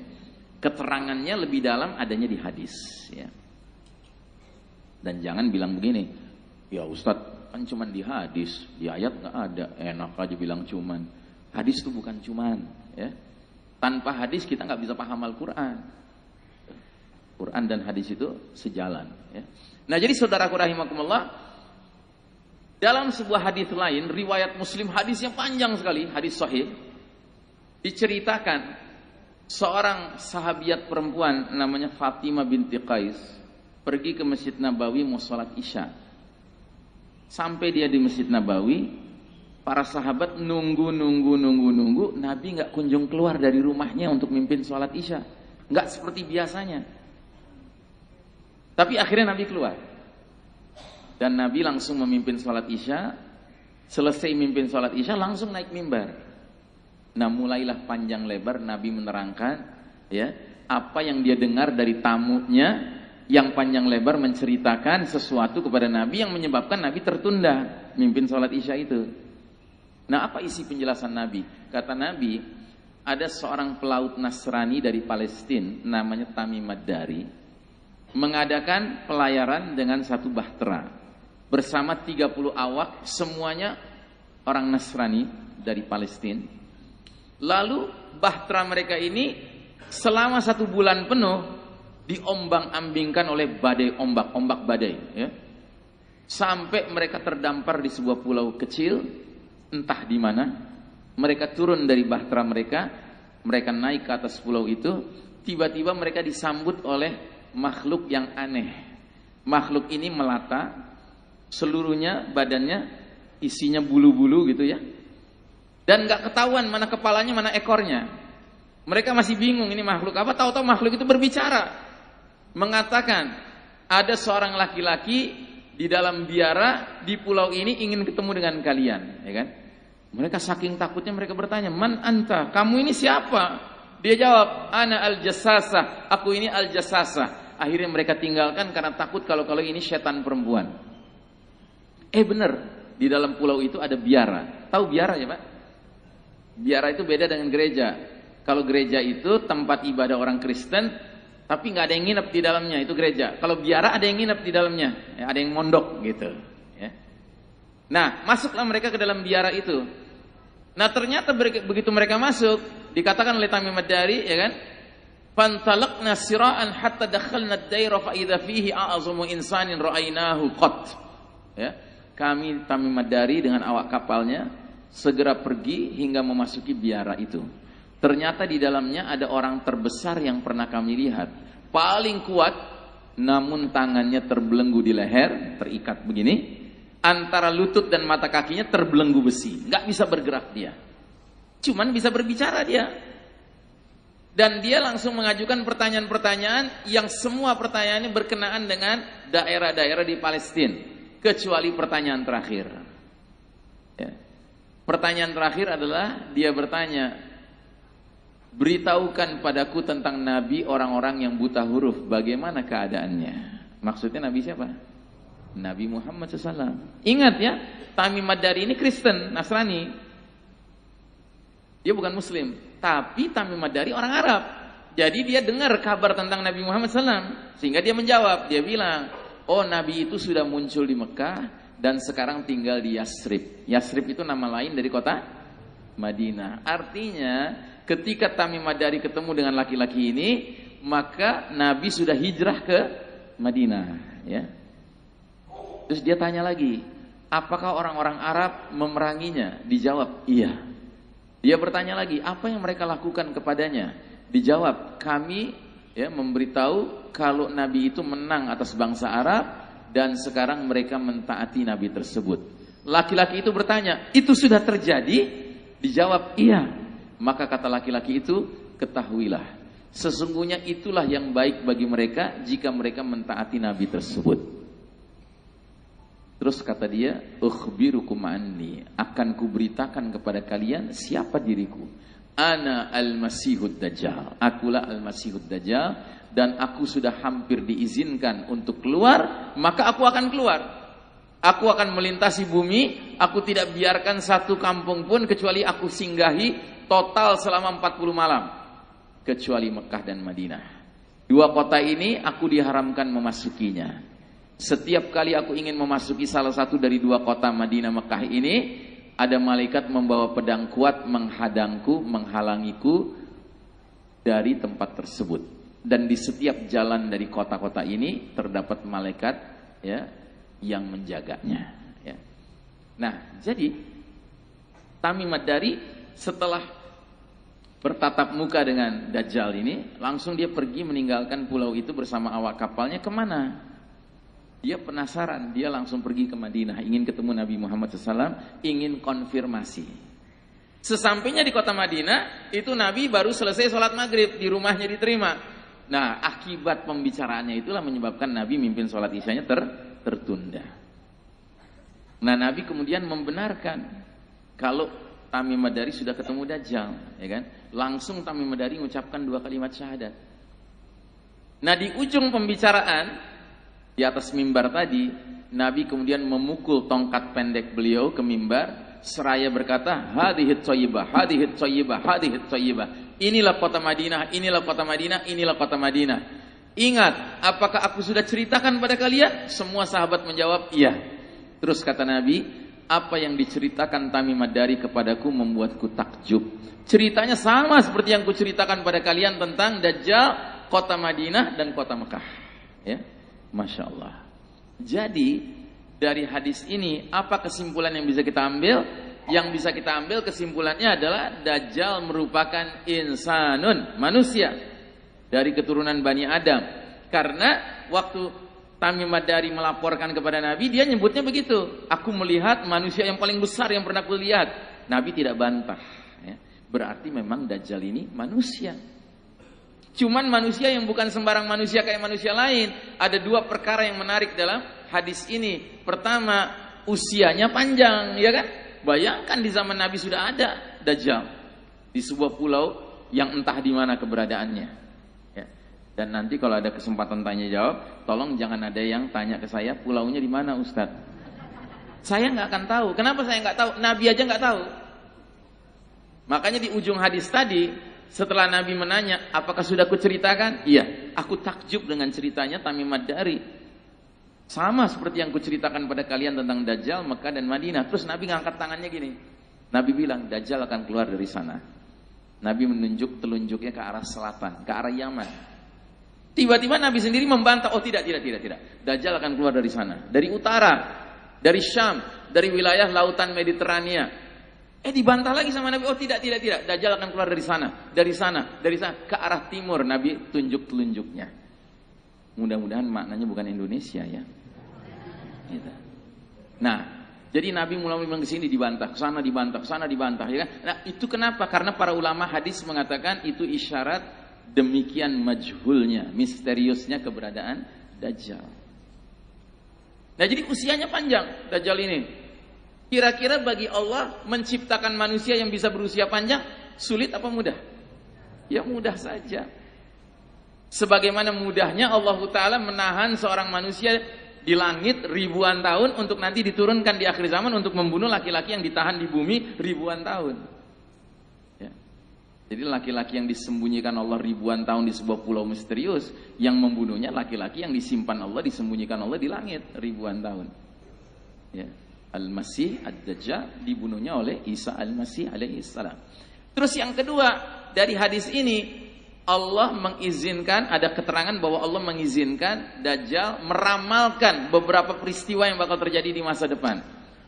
Keterangannya lebih dalam adanya di hadis, ya. Dan jangan bilang begini, ya Ustadz kan cuman di hadis, di ayat nggak ada, enak aja bilang cuman. Hadis itu bukan cuman, ya. Tanpa hadis kita nggak bisa paham Al-Quran. Quran dan hadis itu sejalan, ya. Nah, jadi saudaraku rahimakumullah, dalam sebuah hadis lain, riwayat Muslim, hadis yang panjang sekali, hadis sahih, diceritakan seorang sahabiat perempuan namanya Fatimah binti Qais pergi ke Masjid Nabawi mau sholat Isya. Sampai dia di Masjid Nabawi, para sahabat nunggu, Nabi nggak kunjung keluar dari rumahnya untuk mimpin sholat Isya. Nggak seperti biasanya. Tapi akhirnya Nabi keluar. Dan Nabi langsung memimpin sholat Isya. Selesai mimpin sholat Isya, langsung naik mimbar. Nah, mulailah panjang lebar Nabi menerangkan, ya, apa yang dia dengar dari tamunya, yang panjang lebar menceritakan sesuatu kepada Nabi yang menyebabkan Nabi tertunda mimpin sholat Isya itu. Nah, apa isi penjelasan Nabi? Kata Nabi, ada seorang pelaut Nasrani dari Palestina namanya Tamim Ad-Dari mengadakan pelayaran dengan satu bahtera bersama 30 awak, semuanya orang Nasrani dari Palestina. Lalu bahtera mereka ini selama 1 bulan penuh diombang-ambingkan oleh badai, ombak badai, ya. Sampai mereka terdampar di sebuah pulau kecil, entah di mana. Mereka turun dari bahtera mereka naik ke atas pulau itu. Tiba-tiba mereka disambut oleh makhluk yang aneh. Makhluk ini melata, seluruhnya badannya isinya bulu-bulu gitu, ya. Dan gak ketahuan mana kepalanya, mana ekornya. Mereka masih bingung ini makhluk apa. Tahu-tahu makhluk itu berbicara, mengatakan ada seorang laki-laki di dalam biara di pulau ini ingin ketemu dengan kalian, ya kan? Mereka saking takutnya mereka bertanya, "Man anta? Kamu ini siapa?" Dia jawab, "Ana al-jassasah, aku ini al-jassasah." Akhirnya mereka tinggalkan karena takut kalau ini setan perempuan. Benar, di dalam pulau itu ada biara. Tahu biara ya, Pak? Biara itu beda dengan gereja. Kalau gereja itu tempat ibadah orang Kristen, tapi nggak ada yang nginep di dalamnya, itu gereja. Kalau biara ada yang nginep di dalamnya, ya, ada yang mondok gitu, ya. Nah, masuklah mereka ke dalam biara itu. Nah, ternyata begitu mereka masuk, dikatakan oleh Tamim Ad-Dari, ya kan? Fantalaqna sira'an hatta dakhalna ad-daira fa idza fihi a'zamu insanin ra'ainahu qat. Ya. Kami Tamim Ad-Dari dengan awak kapalnya segera pergi hingga memasuki biara itu. Ternyata di dalamnya ada orang terbesar yang pernah kami lihat. Paling kuat, namun tangannya terbelenggu di leher, terikat begini. Antara lutut dan mata kakinya terbelenggu besi. Nggak bisa bergerak dia. Cuman bisa berbicara dia. Dan dia langsung mengajukan pertanyaan-pertanyaan yang semua pertanyaannya berkenaan dengan daerah-daerah di Palestina. Kecuali pertanyaan terakhir. Ya. Pertanyaan terakhir adalah dia bertanya, beritahukan padaku tentang Nabi orang-orang yang buta huruf, bagaimana keadaannya? Maksudnya Nabi siapa? Nabi Muhammad SAW. Ingat ya, Tamim Ad-Dari ini Kristen, Nasrani. Dia bukan Muslim, tapi Tamim Ad-Dari orang Arab. Jadi dia dengar kabar tentang Nabi Muhammad SAW, sehingga dia menjawab. Dia bilang, oh Nabi itu sudah muncul di Mekah dan sekarang tinggal di Yasrib. Yasrib itu nama lain dari kota Madinah. Artinya ketika Tamim Ad-Dari ketemu dengan laki-laki ini, maka Nabi sudah hijrah ke Madinah. Ya. Terus dia tanya lagi, apakah orang-orang Arab memeranginya? Dijawab, iya. Dia bertanya lagi, apa yang mereka lakukan kepadanya? Dijawab, kami ya memberitahu kalau Nabi itu menang atas bangsa Arab dan sekarang mereka mentaati Nabi tersebut. Laki-laki itu bertanya, itu sudah terjadi? Dijawab, iya. Maka kata laki-laki itu, ketahuilah, sesungguhnya itulah yang baik bagi mereka jika mereka mentaati Nabi tersebut. Terus kata dia, ukhbirukum anni, akan kuberitakan kepada kalian siapa diriku. Ana al-Masihud Dajjal, akulah al-Masihud Dajjal, dan aku sudah hampir diizinkan untuk keluar, maka aku akan keluar. Aku akan melintasi bumi, aku tidak biarkan satu kampung pun kecuali aku singgahi total selama 40 malam. Kecuali Mekah dan Madinah. Dua kota ini aku diharamkan memasukinya. Setiap kali aku ingin memasuki salah satu dari dua kota Madinah Mekah ini, ada malaikat membawa pedang kuat menghadangku, menghalangiku dari tempat tersebut. Dan di setiap jalan dari kota-kota ini terdapat malaikat ya yang menjaganya. Ya. Nah, jadi Tamim Ad-Dari setelah bertatap muka dengan Dajjal ini, langsung dia pergi meninggalkan pulau itu bersama awak kapalnya. Kemana? Dia penasaran, dia langsung pergi ke Madinah, ingin ketemu Nabi Muhammad SAW, ingin konfirmasi. Sesampainya di kota Madinah, itu Nabi baru selesai sholat maghrib, di rumahnya diterima. Nah, akibat pembicaraannya itulah menyebabkan Nabi mimpin sholat isyanya tertunda. Nah, Nabi kemudian membenarkan kalau Tamim Ad-Dari sudah ketemu Dajjal, ya kan? Langsung Tamim Ad-Dari mengucapkan 2 kalimat syahadat. Nah, di ujung pembicaraan di atas mimbar tadi, Nabi kemudian memukul tongkat pendek beliau ke mimbar seraya berkata, hadhit thayyibah, hadhit thayyibah, hadhit thayyibah. Inilah kota Madinah, inilah kota Madinah, inilah kota Madinah. Ingat, apakah aku sudah ceritakan pada kalian? Semua sahabat menjawab, iya. Terus kata Nabi, apa yang diceritakan Tamim Ad-Dari kepadaku membuatku takjub. Ceritanya sama seperti yang kuceritakan pada kalian tentang Dajjal, kota Madinah dan kota Mekah. Ya. Masya Allah. Jadi dari hadis ini apa kesimpulan yang bisa kita ambil? Yang bisa kita ambil kesimpulannya adalah Dajjal merupakan insanun, manusia dari keturunan Bani Adam. Karena waktu Tamim Ad-Dari melaporkan kepada Nabi, dia nyebutnya begitu, aku melihat manusia yang paling besar yang pernah kulihat. Nabi tidak bantah ya. Berarti memang Dajjal ini manusia. Cuman manusia yang bukan sembarang manusia kayak manusia lain. Ada 2 perkara yang menarik dalam hadis ini. Pertama, usianya panjang, ya kan? Bayangkan di zaman Nabi sudah ada Dajjal di sebuah pulau yang entah di mana keberadaannya. Ya. Dan nanti kalau ada kesempatan tanya jawab, tolong jangan ada yang tanya ke saya, pulaunya di mana Ustadz? Saya nggak akan tahu. Kenapa saya nggak tahu? Nabi aja nggak tahu. Makanya di ujung hadis tadi, setelah Nabi menanya, apakah sudah kuceritakan? Iya, aku takjub dengan ceritanya Tamim Ad-Dari. Sama seperti yang kuceritakan pada kalian tentang Dajjal, Mekah dan Madinah. Terus Nabi ngangkat tangannya gini. Nabi bilang, Dajjal akan keluar dari sana. Nabi menunjuk telunjuknya ke arah selatan, ke arah Yaman. Tiba-tiba Nabi sendiri membantah, oh tidak. Dajjal akan keluar dari sana, dari utara, dari Syam, dari wilayah lautan Mediterania. Dibantah lagi sama Nabi, oh tidak. Dajjal akan keluar dari sana, ke arah timur. Nabi tunjuk telunjuknya. Mudah-mudahan maknanya bukan Indonesia ya. Gitu. Nah, jadi Nabi mulai memang ke sini dibantah, ke sana dibantah, ya kan? Nah, itu kenapa? Karena para ulama hadis mengatakan itu isyarat demikian majhulnya, misteriusnya keberadaan Dajjal. Nah, jadi usianya panjang Dajjal ini. Kira-kira bagi Allah menciptakan manusia yang bisa berusia panjang sulit apa mudah? Ya mudah saja. Sebagaimana mudahnya Allah Ta'ala menahan seorang manusia di langit ribuan tahun untuk nanti diturunkan di akhir zaman untuk membunuh laki-laki yang ditahan di bumi ribuan tahun. Ya. Jadi laki-laki yang disembunyikan Allah ribuan tahun di sebuah pulau misterius, yang membunuhnya laki-laki yang disimpan Allah, disembunyikan Allah di langit ribuan tahun. Ya. Al-Masih Ad-Dajjal dibunuhnya oleh Isa Al-Masih alaihissalam. Terus yang kedua, dari hadis ini Allah mengizinkan, ada keterangan bahwa Allah mengizinkan Dajjal meramalkan beberapa peristiwa yang bakal terjadi di masa depan.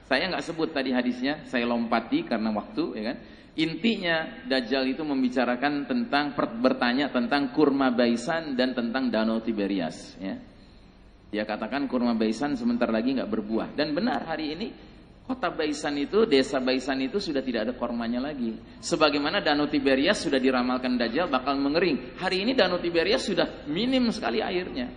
Saya nggak sebut tadi hadisnya, saya lompati karena waktu, ya kan. Intinya Dajjal itu membicarakan tentang, bertanya tentang kurma Baisan dan tentang Danau Tiberias, ya. Dia katakan kurma Baisan sebentar lagi nggak berbuah. Dan benar, hari ini kota Baisan itu, desa Baisan itu sudah tidak ada kurmanya lagi. Sebagaimana Danau Tiberias sudah diramalkan Dajjal bakal mengering. Hari ini Danau Tiberias sudah minim sekali airnya.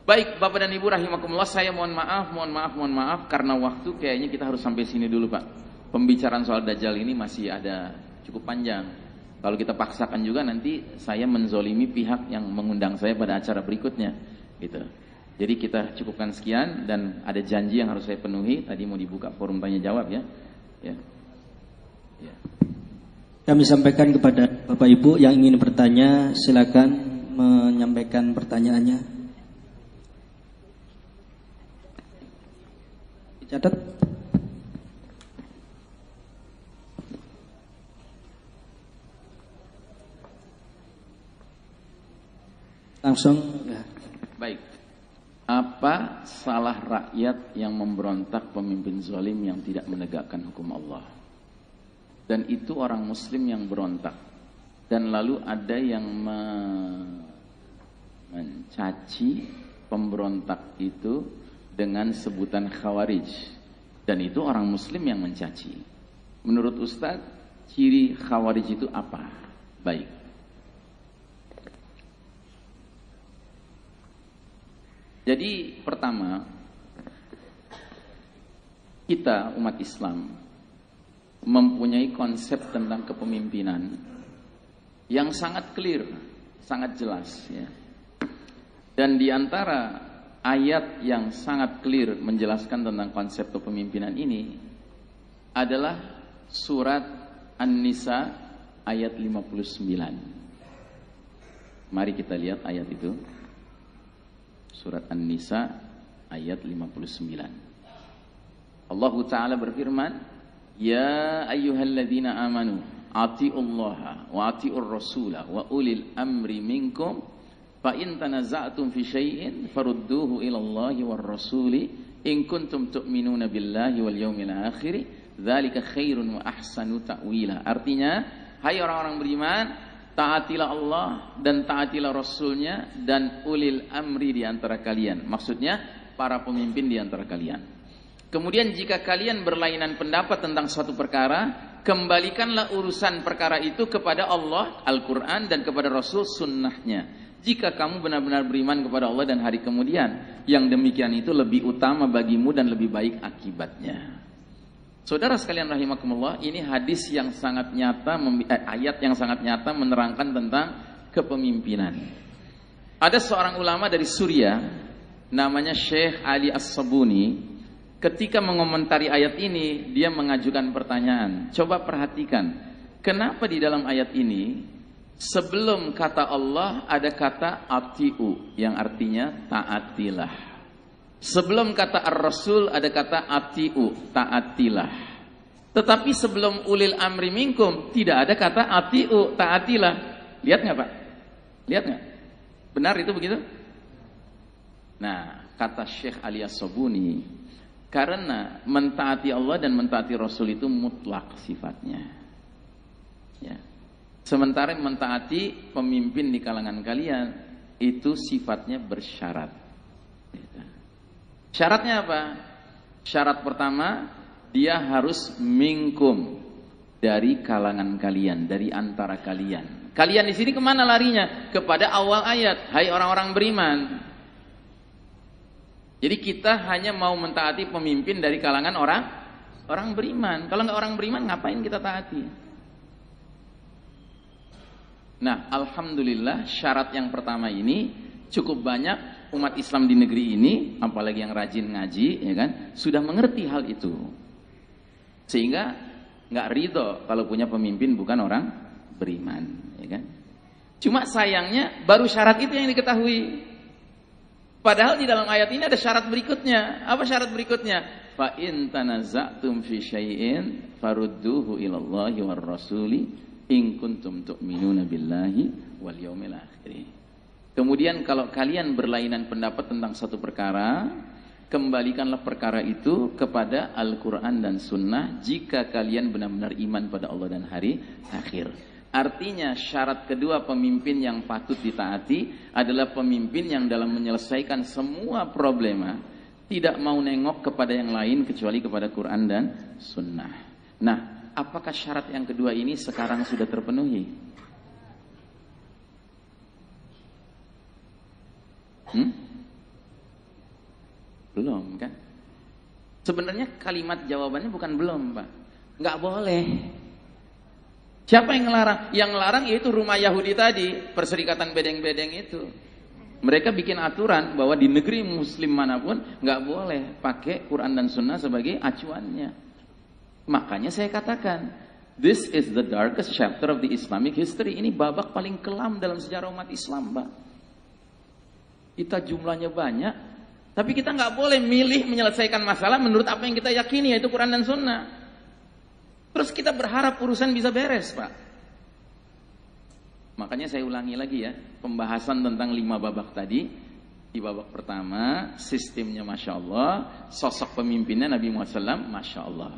Baik Bapak dan Ibu rahimakumullah, saya mohon maaf karena waktu kayaknya kita harus sampai sini dulu Pak. Pembicaraan soal Dajjal ini masih ada cukup panjang. Kalau kita paksakan juga nanti saya menzolimi pihak yang mengundang saya pada acara berikutnya. Gitu. Jadi kita cukupkan sekian dan ada janji yang harus saya penuhi. Tadi mau dibuka forum tanya jawab ya. Ya. Kami sampaikan kepada Bapak Ibu yang ingin bertanya, silakan menyampaikan pertanyaannya. Dicatat. Langsung ya. Baik. Apa salah rakyat yang memberontak pemimpin zalim yang tidak menegakkan hukum Allah? Dan itu orang muslim yang berontak. Dan lalu ada yang mencaci pemberontak itu dengan sebutan khawarij. Dan itu orang muslim yang mencaci. Menurut Ustaz, ciri khawarij itu apa? Baik. Jadi pertama, kita umat Islam mempunyai konsep tentang kepemimpinan yang sangat clear, sangat jelas ya. Dan di antara ayat yang sangat clear menjelaskan tentang konsep kepemimpinan ini adalah surat An-Nisa ayat 59. Mari kita lihat ayat itu. Surat An-Nisa ayat 59. Allah Ta'ala berfirman, Ya ayyuhalladzina amanu ati'ullaha wa ati'ur rasula wa ulil amri minkum fa in tanaza'tum fi syai'in farudduhu ilallahi war rasuli in kuntum tu'minuna billahi wal yawmil akhir dzalika khairun wa ahsanu ta'wila. Artinya, hai orang-orang beriman, taatilah Allah dan taatilah Rasulnya dan ulil amri di antara kalian. Maksudnya para pemimpin di antara kalian. Kemudian jika kalian berlainan pendapat tentang suatu perkara, kembalikanlah urusan perkara itu kepada Allah, Al-Quran, dan kepada Rasul, sunnahnya. Jika kamu benar-benar beriman kepada Allah dan hari kemudian, yang demikian itu lebih utama bagimu dan lebih baik akibatnya. Saudara sekalian rahimakumullah, ini hadis yang sangat nyata, ayat yang sangat nyata menerangkan tentang kepemimpinan. Ada seorang ulama dari Suriah, namanya Syekh Ali As-Sabuni, ketika mengomentari ayat ini, dia mengajukan pertanyaan. Coba perhatikan, kenapa di dalam ayat ini, sebelum kata Allah ada kata ati'u, yang artinya taatilah. Sebelum kata Ar-Rasul ada kata ati'u, taatilah. Tetapi sebelum ulil amri minkum tidak ada kata atiu, taatilah. Lihat nggak Pak? Lihat nggak? Benar itu begitu? Nah, kata Syekh Ali As-Sobuni, karena mentaati Allah dan mentaati Rasul itu mutlak sifatnya. Ya. Sementara mentaati pemimpin di kalangan kalian itu sifatnya bersyarat. Syaratnya apa? Syarat pertama, dia harus minkum, dari kalangan kalian, dari antara kalian. Kalian di sini kemana larinya? Kepada awal ayat, hai orang-orang beriman. Jadi kita hanya mau mentaati pemimpin dari kalangan orang beriman. Kalau nggak orang beriman, ngapain kita taati? Nah, alhamdulillah syarat yang pertama ini cukup banyak umat Islam di negeri ini, apalagi yang rajin ngaji, ya kan, sudah mengerti hal itu. Sehingga nggak ridho kalau punya pemimpin bukan orang beriman, ya kan. Cuma sayangnya baru syarat itu yang diketahui. Padahal di dalam ayat ini ada syarat berikutnya. Apa syarat berikutnya? Fa in tanaza'tum fi syai'in farudduhu ilallahi war rasuli in kuntum tu'minuna billahi wal yaumil akhir. Kemudian kalau kalian berlainan pendapat tentang satu perkara, kembalikanlah perkara itu kepada Al-Quran dan Sunnah jika kalian benar-benar iman pada Allah dan hari akhir. Artinya syarat kedua pemimpin yang patut ditaati adalah pemimpin yang dalam menyelesaikan semua problema tidak mau nengok kepada yang lain kecuali kepada Quran dan Sunnah. Nah, apakah syarat yang kedua ini sekarang sudah terpenuhi? Belum kan? Sebenarnya kalimat jawabannya bukan belum, Pak. Nggak boleh. Siapa yang ngelarang? Yang ngelarang yaitu rumah Yahudi tadi, perserikatan bedeng-bedeng itu. Mereka bikin aturan bahwa di negeri muslim manapun nggak boleh pakai Quran dan Sunnah sebagai acuannya. Makanya saya katakan, this is the darkest chapter of the Islamic history. Ini babak paling kelam dalam sejarah umat Islam, Pak. Kita jumlahnya banyak, tapi kita nggak boleh milih menyelesaikan masalah menurut apa yang kita yakini, yaitu Quran dan Sunnah. Terus kita berharap urusan bisa beres, Pak. Makanya saya ulangi lagi ya, pembahasan tentang 5 babak tadi. Di babak pertama, sistemnya Masya Allah, sosok pemimpinnya Nabi Muhammad SAW, Masya Allah.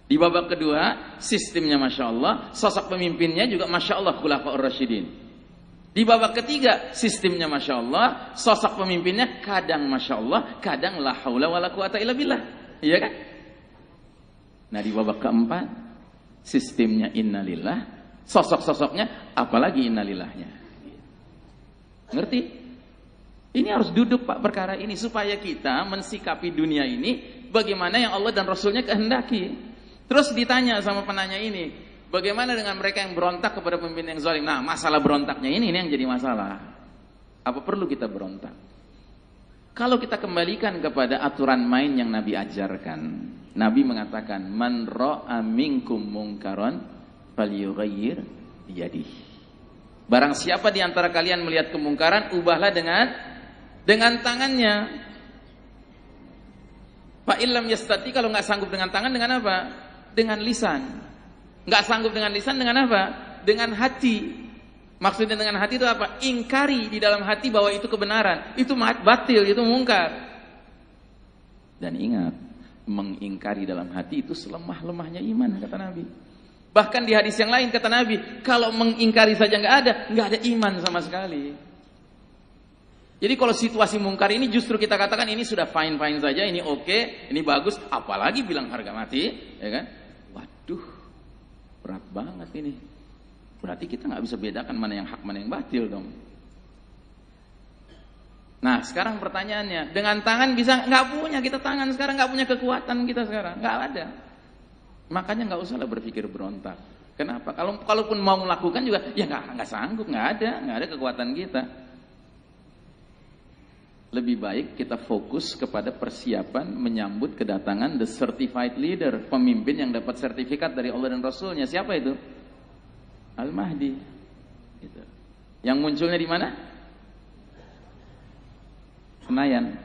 Di babak kedua, sistemnya Masya Allah, sosok pemimpinnya juga Masya Allah, Khulafaur Rasyidin. Di babak ketiga, sistemnya Masya Allah, sosok pemimpinnya kadang Masya Allah, kadang la haula wala quwata illa billah. Iya kan? Nah di babak keempat, sistemnya innalillah, sosok-sosoknya apalagi innalillahnya. Ngerti? Ini harus duduk Pak perkara ini supaya kita mensikapi dunia ini bagaimana yang Allah dan Rasulnya kehendaki. Terus ditanya sama penanya ini, bagaimana dengan mereka yang berontak kepada pemimpin yang zalim? Nah, masalah berontaknya ini yang jadi masalah. Apa perlu kita berontak? Kalau kita kembalikan kepada aturan main yang Nabi ajarkan, Nabi mengatakan, man ra'a minkum munkaran falyughayyir biyadihi. Barang siapa di antara kalian melihat kemungkaran, ubahlah dengan tangannya. Fa illam yastati, kalau nggak sanggup dengan tangan, dengan apa? Dengan lisan. Nggak sanggup dengan lisan, dengan apa? Dengan hati. Maksudnya dengan hati itu apa? Ingkari di dalam hati bahwa itu kebenaran, itu batil, itu mungkar. Dan ingat, mengingkari dalam hati itu selemah-lemahnya iman, kata Nabi. Bahkan di hadis yang lain kata Nabi, kalau mengingkari saja nggak ada iman sama sekali. Jadi kalau situasi mungkar ini justru kita katakan ini sudah fine-fine saja, ini oke, ini bagus, apalagi bilang harga mati, ya kan? Waduh, berat banget ini. Berarti kita nggak bisa bedakan mana yang hak, mana yang batil dong. Nah sekarang pertanyaannya, dengan tangan bisa? Nggak punya kita tangan sekarang, nggak punya kekuatan kita sekarang, nggak ada. Makanya nggak usahlah berpikir berontak. Kenapa? Kalaupun mau melakukan juga, ya nggak sanggup, nggak ada kekuatan kita. Lebih baik kita fokus kepada persiapan menyambut kedatangan the certified leader, pemimpin yang dapat sertifikat dari Allah dan Rasulnya. Siapa itu? Al-Mahdi. Gitu. Yang munculnya di mana? Senayan.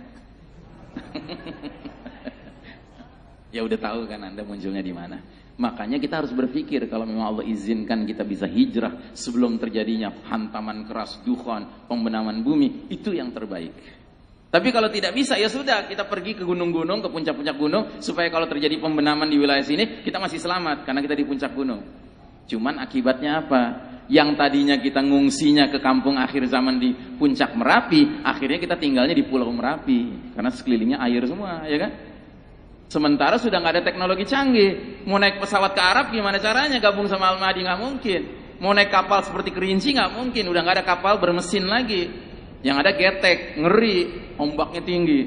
Ya udah tahu kan Anda munculnya di mana. Makanya kita harus berpikir kalau memang Allah izinkan kita bisa hijrah sebelum terjadinya hantaman keras, dukhan, pembenaman bumi, itu yang terbaik. Tapi kalau tidak bisa, ya sudah, kita pergi ke gunung-gunung, ke puncak-puncak gunung, supaya kalau terjadi pembenaman di wilayah sini, kita masih selamat, karena kita di puncak gunung. Cuman akibatnya apa? Yang tadinya kita ngungsinya ke kampung akhir zaman di puncak Merapi, akhirnya kita tinggalnya di Pulau Merapi, karena sekelilingnya air semua, ya kan? Sementara sudah nggak ada teknologi canggih. Mau naik pesawat ke Arab gimana caranya? Gabung sama Al-Mahdi nggak mungkin. Mau naik kapal seperti Kerinci nggak mungkin. Udah nggak ada kapal bermesin lagi. Yang ada getek, ngeri, ombaknya tinggi.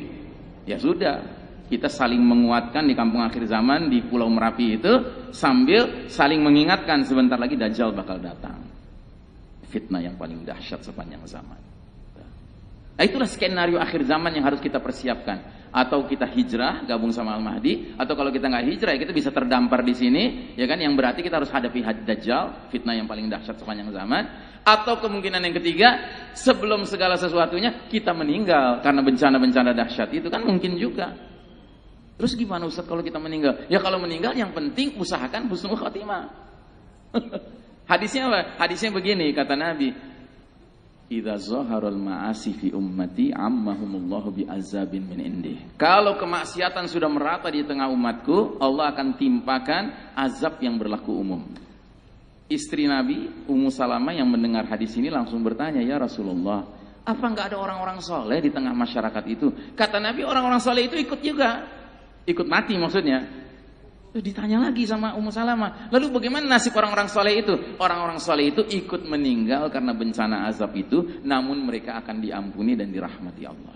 Ya sudah, kita saling menguatkan di kampung akhir zaman di Pulau Merapi itu sambil saling mengingatkan sebentar lagi Dajjal bakal datang. Fitnah yang paling dahsyat sepanjang zaman. Nah, itulah skenario akhir zaman yang harus kita persiapkan. Atau kita hijrah gabung sama Al-Mahdi, atau kalau kita nggak hijrah ya kita bisa terdampar di sini, ya kan? Yang berarti kita harus hadapi Dajjal, fitnah yang paling dahsyat sepanjang zaman. Atau kemungkinan yang ketiga, sebelum segala sesuatunya kita meninggal karena bencana-bencana dahsyat itu kan mungkin juga. Terus gimana Ustaz kalau kita meninggal? Ya kalau meninggal yang penting usahakan husnul khotimah. Hadisnya apa? Hadisnya begini kata Nabi. Idza zaharul ma'asi fi ummati ammahumullahu bi'azabin min indih. Kalau kemaksiatan sudah merata di tengah umatku, Allah akan timpakan azab yang berlaku umum. Istri Nabi Ummu Salamah yang mendengar hadis ini langsung bertanya, "Ya Rasulullah, apa enggak ada orang-orang soleh di tengah masyarakat itu?" Kata Nabi, orang-orang soleh itu ikut juga. Ikut mati maksudnya. Ditanya lagi sama Ummu Salamah, lalu bagaimana nasib orang-orang soleh itu? Orang-orang soleh itu ikut meninggal karena bencana azab itu, namun mereka akan diampuni dan dirahmati Allah.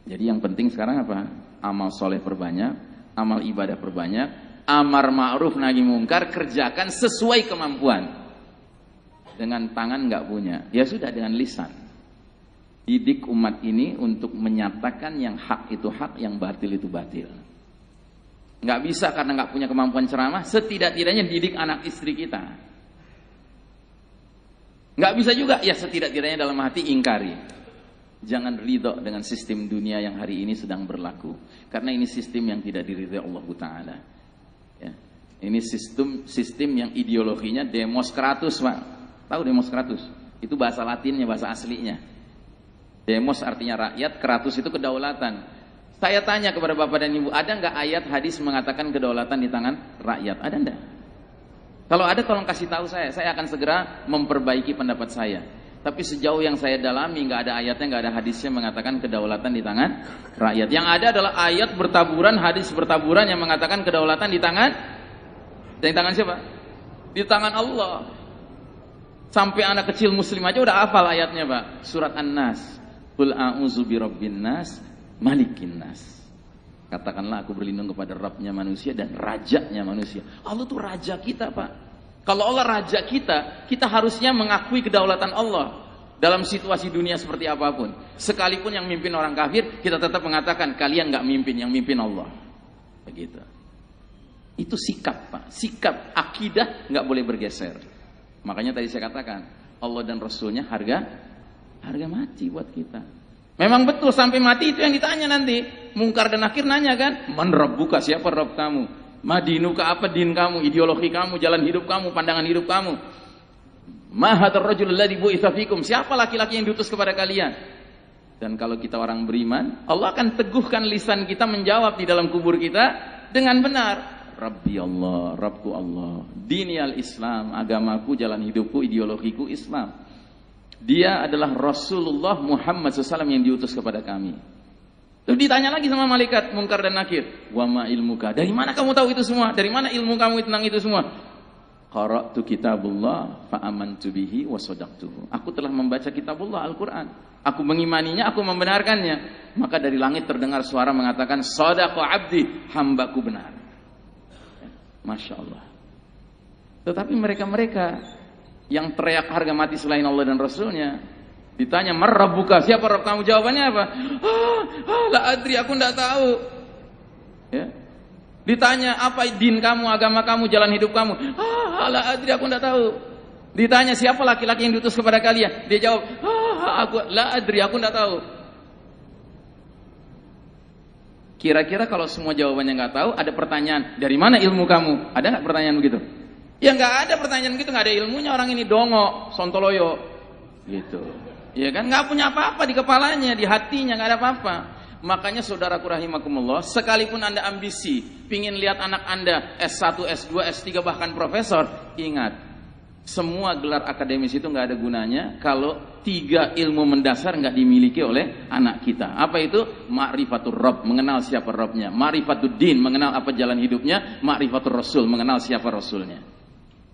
Jadi yang penting sekarang apa? Amal soleh perbanyak, amal ibadah perbanyak, amar ma'ruf nahi mungkar kerjakan sesuai kemampuan. Dengan tangan nggak punya, ya sudah dengan lisan. Didik umat ini untuk menyatakan yang hak itu hak, yang batil itu batil. Nggak bisa karena nggak punya kemampuan ceramah, setidak-tidaknya didik anak istri kita. Nggak bisa juga, ya setidak-tidaknya dalam hati ingkari. Jangan ridho dengan sistem dunia yang hari ini sedang berlaku, karena ini sistem yang tidak diridhai Allah Ta'ala. Ya. Ini sistem yang ideologinya demos kratus, Pak. Tahu demos kratus? Itu bahasa Latinnya, bahasa aslinya. Demos artinya rakyat, kratus itu kedaulatan. Saya tanya kepada Bapak dan Ibu, ada nggak ayat hadis mengatakan kedaulatan di tangan rakyat? Ada nggak? Kalau ada tolong kasih tahu saya akan segera memperbaiki pendapat saya. Tapi sejauh yang saya dalami nggak ada ayatnya, nggak ada hadisnya mengatakan kedaulatan di tangan rakyat. Yang ada adalah ayat bertaburan, hadis bertaburan yang mengatakan kedaulatan di tangan siapa? Di tangan Allah. Sampai anak kecil muslim aja udah hafal ayatnya, Pak. Surat An-Nas. Qul a'udzu birabbin nas, malikin nas. Katakanlah aku berlindung kepada Rabbnya manusia dan rajanya manusia. Allah tuh raja kita, Pak. Kalau Allah raja kita, kita harusnya mengakui kedaulatan Allah dalam situasi dunia seperti apapun. Sekalipun yang mimpin orang kafir, kita tetap mengatakan kalian nggak mimpin, yang mimpin Allah. Begitu. Itu sikap, Pak. Sikap akidah nggak boleh bergeser. Makanya tadi saya katakan Allah dan Rasulnya harga mati buat kita. Memang betul sampai mati itu yang ditanya nanti. Mungkar dan Nakir nanya kan, "Man rabbuka?" Siapa Rabb kamu? "Madinuka?" Apa din kamu, ideologi kamu, jalan hidup kamu, pandangan hidup kamu. "Ma hadzal rajul alladzi bu'itsa fikum?" Siapa laki-laki yang diutus kepada kalian? Dan kalau kita orang beriman, Allah akan teguhkan lisan kita menjawab di dalam kubur kita dengan benar. Rabbi Allah, Rabbku Allah, dini al-Islam, agamaku, jalan hidupku, ideologiku Islam. Dia adalah Rasulullah Muhammad SAW yang diutus kepada kami. Lalu ditanya lagi sama malaikat Mungkar dan Nakir, "Wa ma ilmuka?" Dari mana kamu tahu itu semua? Dari mana ilmu kamu tentang itu semua? "Qara'tu kitabullah fa amantu bihi wa sadaqtuhu." Aku telah membaca kitabullah Al-Qur'an. Aku mengimaninya, aku membenarkannya. Maka dari langit terdengar suara mengatakan, "Shadaqa 'abdi, hambaku benar." Masya Allah. Tetapi mereka-mereka yang teriak harga mati selain Allah dan Rasulnya, ditanya, "Man rabbuka?" Siapa Rabb kamu? Jawabannya apa? La adri, aku tidak tahu. Ya. Ditanya, "Apa din kamu, agama kamu, jalan hidup kamu?" La adri, aku tidak tahu. Ditanya, "Siapa laki-laki yang diutus kepada kalian?" Dia jawab, "Aku la adri, aku tidak tahu." Kira-kira kalau semua jawabannya nggak tahu, ada pertanyaan, dari mana ilmu kamu? Ada nggak pertanyaan begitu? Ya nggak ada pertanyaan gitu, nggak ada ilmunya, orang ini dongo, sontoloyo, gitu. Ya kan, nggak punya apa-apa di kepalanya, di hatinya nggak ada apa-apa. Makanya saudaraku rahimakumullah, sekalipun anda ambisi, pingin lihat anak anda S1, S2, S3 bahkan profesor, ingat, semua gelar akademis itu nggak ada gunanya kalau 3 ilmu mendasar nggak dimiliki oleh anak kita. Apa itu? Ma'rifatul Rabb, mengenal siapa Rabbnya. Ma'rifatul Din, mengenal apa jalan hidupnya. Ma'rifatul Rasul, mengenal siapa Rasulnya.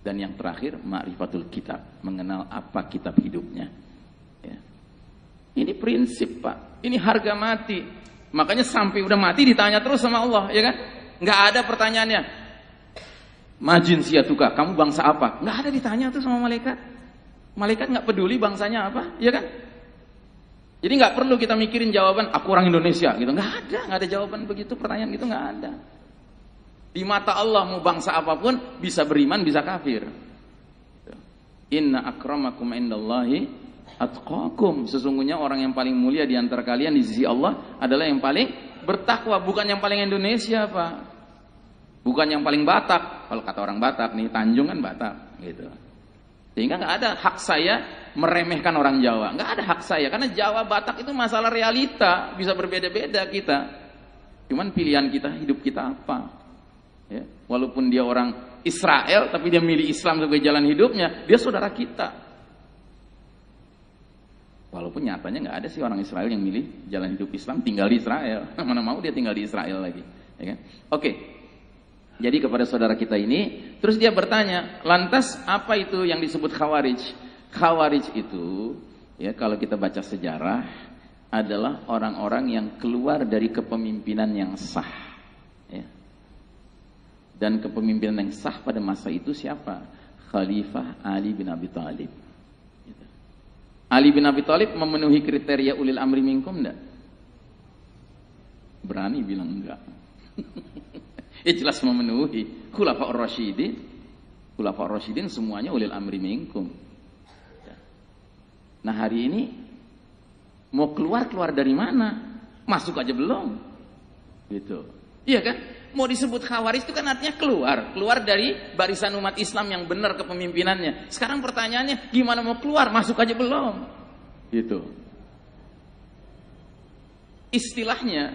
Dan yang terakhir, Ma'rifatul Kitab, mengenal apa kitab hidupnya. Ya. Ini prinsip, Pak. Ini harga mati. Makanya sampai udah mati ditanya terus sama Allah, ya kan? Nggak ada pertanyaannya. Majin siatuka, kamu bangsa apa? Nggak ada ditanya tuh sama malaikat. Malaikat nggak peduli bangsanya apa, ya kan? Jadi nggak perlu kita mikirin jawaban aku orang Indonesia gitu. Nggak ada jawaban begitu, pertanyaan gitu nggak ada. Di mata Allah mau bangsa apapun bisa beriman, bisa kafir. Inna akramakum indallahi atqakum. Sesungguhnya orang yang paling mulia di antara kalian di sisi Allah adalah yang paling bertakwa, bukan yang paling Indonesia, Pak. Bukan yang paling Batak. Kalau kata orang Batak nih, Tanjung kan Batak gitu. Sehingga nggak ada hak saya meremehkan orang Jawa. Nggak ada hak saya, karena Jawa Batak itu masalah realita, bisa berbeda-beda kita. Cuman pilihan kita, hidup kita apa? Ya. Walaupun dia orang Israel, tapi dia milih Islam sebagai jalan hidupnya, dia saudara kita. Walaupun nyatanya nggak ada sih orang Israel yang milih jalan hidup Islam, tinggal di Israel. Mana mau dia tinggal di Israel lagi, ya kan? Oke. Jadi kepada saudara kita ini, terus dia bertanya, lantas apa itu yang disebut Khawarij? Khawarij itu, ya kalau kita baca sejarah, adalah orang-orang yang keluar dari kepemimpinan yang sah. Ya. Dan kepemimpinan yang sah pada masa itu siapa? Khalifah Ali bin Abi Thalib. Gitu. Ali bin Abi Thalib memenuhi kriteria ulil amri minkum enggak? Berani bilang enggak. Jelas memenuhi. Khulafaur Rasyidin semuanya ulil amri minkum. Nah hari ini mau keluar dari mana? Masuk aja belum. Gitu. Iya kan? Mau disebut Khawarij itu kan artinya keluar dari barisan umat Islam yang benar kepemimpinannya. Sekarang pertanyaannya, gimana mau keluar? Masuk aja belum. Gitu. Istilahnya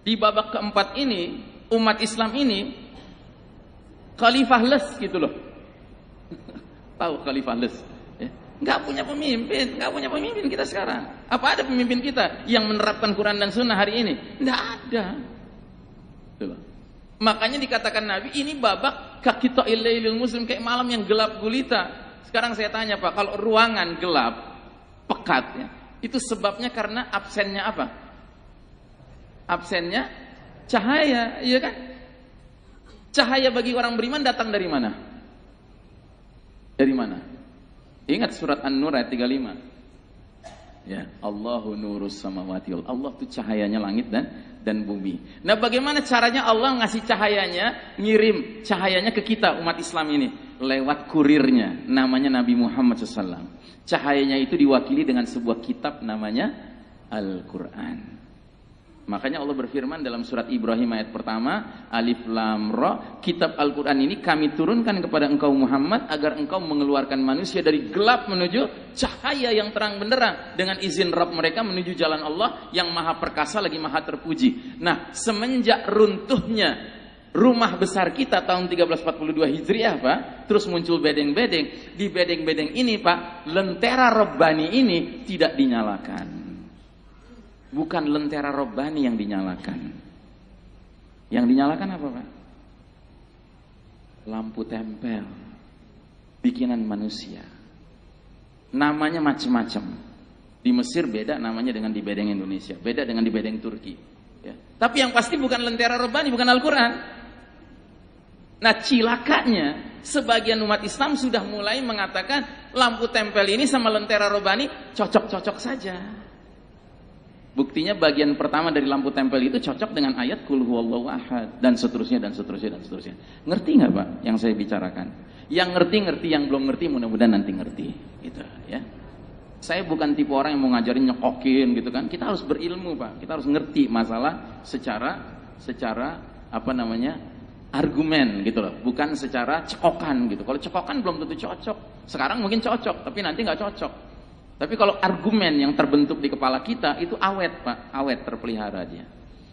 di babak keempat ini, umat Islam ini khalifahless gitu loh. Tahu khalifahless? Ya. Nggak punya pemimpin kita sekarang. Apa ada pemimpin kita yang menerapkan Quran dan Sunnah hari ini? Nggak ada. Tuh. Makanya dikatakan Nabi, ini babak kakita ilailil muslim, kayak malam yang gelap gulita. Sekarang saya tanya Pak, kalau ruangan gelap, pekat ya, itu sebabnya karena absennya apa? Absennya cahaya, iya kan? Cahaya bagi orang beriman datang dari mana? Dari mana? Ingat surat An-Nur ayat 35. Ya, Allahu nurus samawati wal. Allah itu cahayanya langit dan bumi. Nah, bagaimana caranya Allah ngasih cahayanya, ngirim cahayanya ke kita umat Islam ini? Lewat kurirnya, namanya Nabi Muhammad SAW. Cahayanya itu diwakili dengan sebuah kitab namanya Al-Quran. Makanya Allah berfirman dalam surat Ibrahim ayat pertama, Alif Lam Ra, kitab Al-Quran ini kami turunkan kepada engkau Muhammad agar engkau mengeluarkan manusia dari gelap menuju cahaya yang terang benderang dengan izin Rabb mereka menuju jalan Allah yang maha perkasa lagi maha terpuji. Nah, semenjak runtuhnya rumah besar kita tahun 1342 Hijriah Pak, terus muncul bedeng-bedeng. Di bedeng-bedeng ini Pak, lentera Rabbani ini tidak dinyalakan. Bukan lentera Rabbani yang dinyalakan. Yang dinyalakan apa Pak? Lampu tempel bikinan manusia. Namanya macam-macam. Di Mesir beda namanya dengan di bedeng Indonesia, beda dengan di bedeng Turki ya. Tapi yang pasti bukan lentera Rabbani, bukan Al-Quran. Nah cilakanya, sebagian umat Islam sudah mulai mengatakan lampu tempel ini sama lentera Rabbani cocok-cocok saja. Buktinya bagian pertama dari lampu tempel itu cocok dengan ayat Qul huwallahu ahad dan seterusnya dan seterusnya dan seterusnya. Ngerti nggak Pak yang saya bicarakan? Yang ngerti, yang belum ngerti mudah-mudahan nanti ngerti. Gitu ya. Saya bukan tipe orang yang mau ngajarin nyokokin gitu kan. Kita harus berilmu Pak. Kita harus ngerti masalah secara secara argumen gitu loh, bukan secara cekokan gitu. Kalau cekokan belum tentu cocok. Sekarang mungkin cocok, tapi nanti nggak cocok. Tapi kalau argumen yang terbentuk di kepala kita itu awet, Pak, awet, terpelihara dia.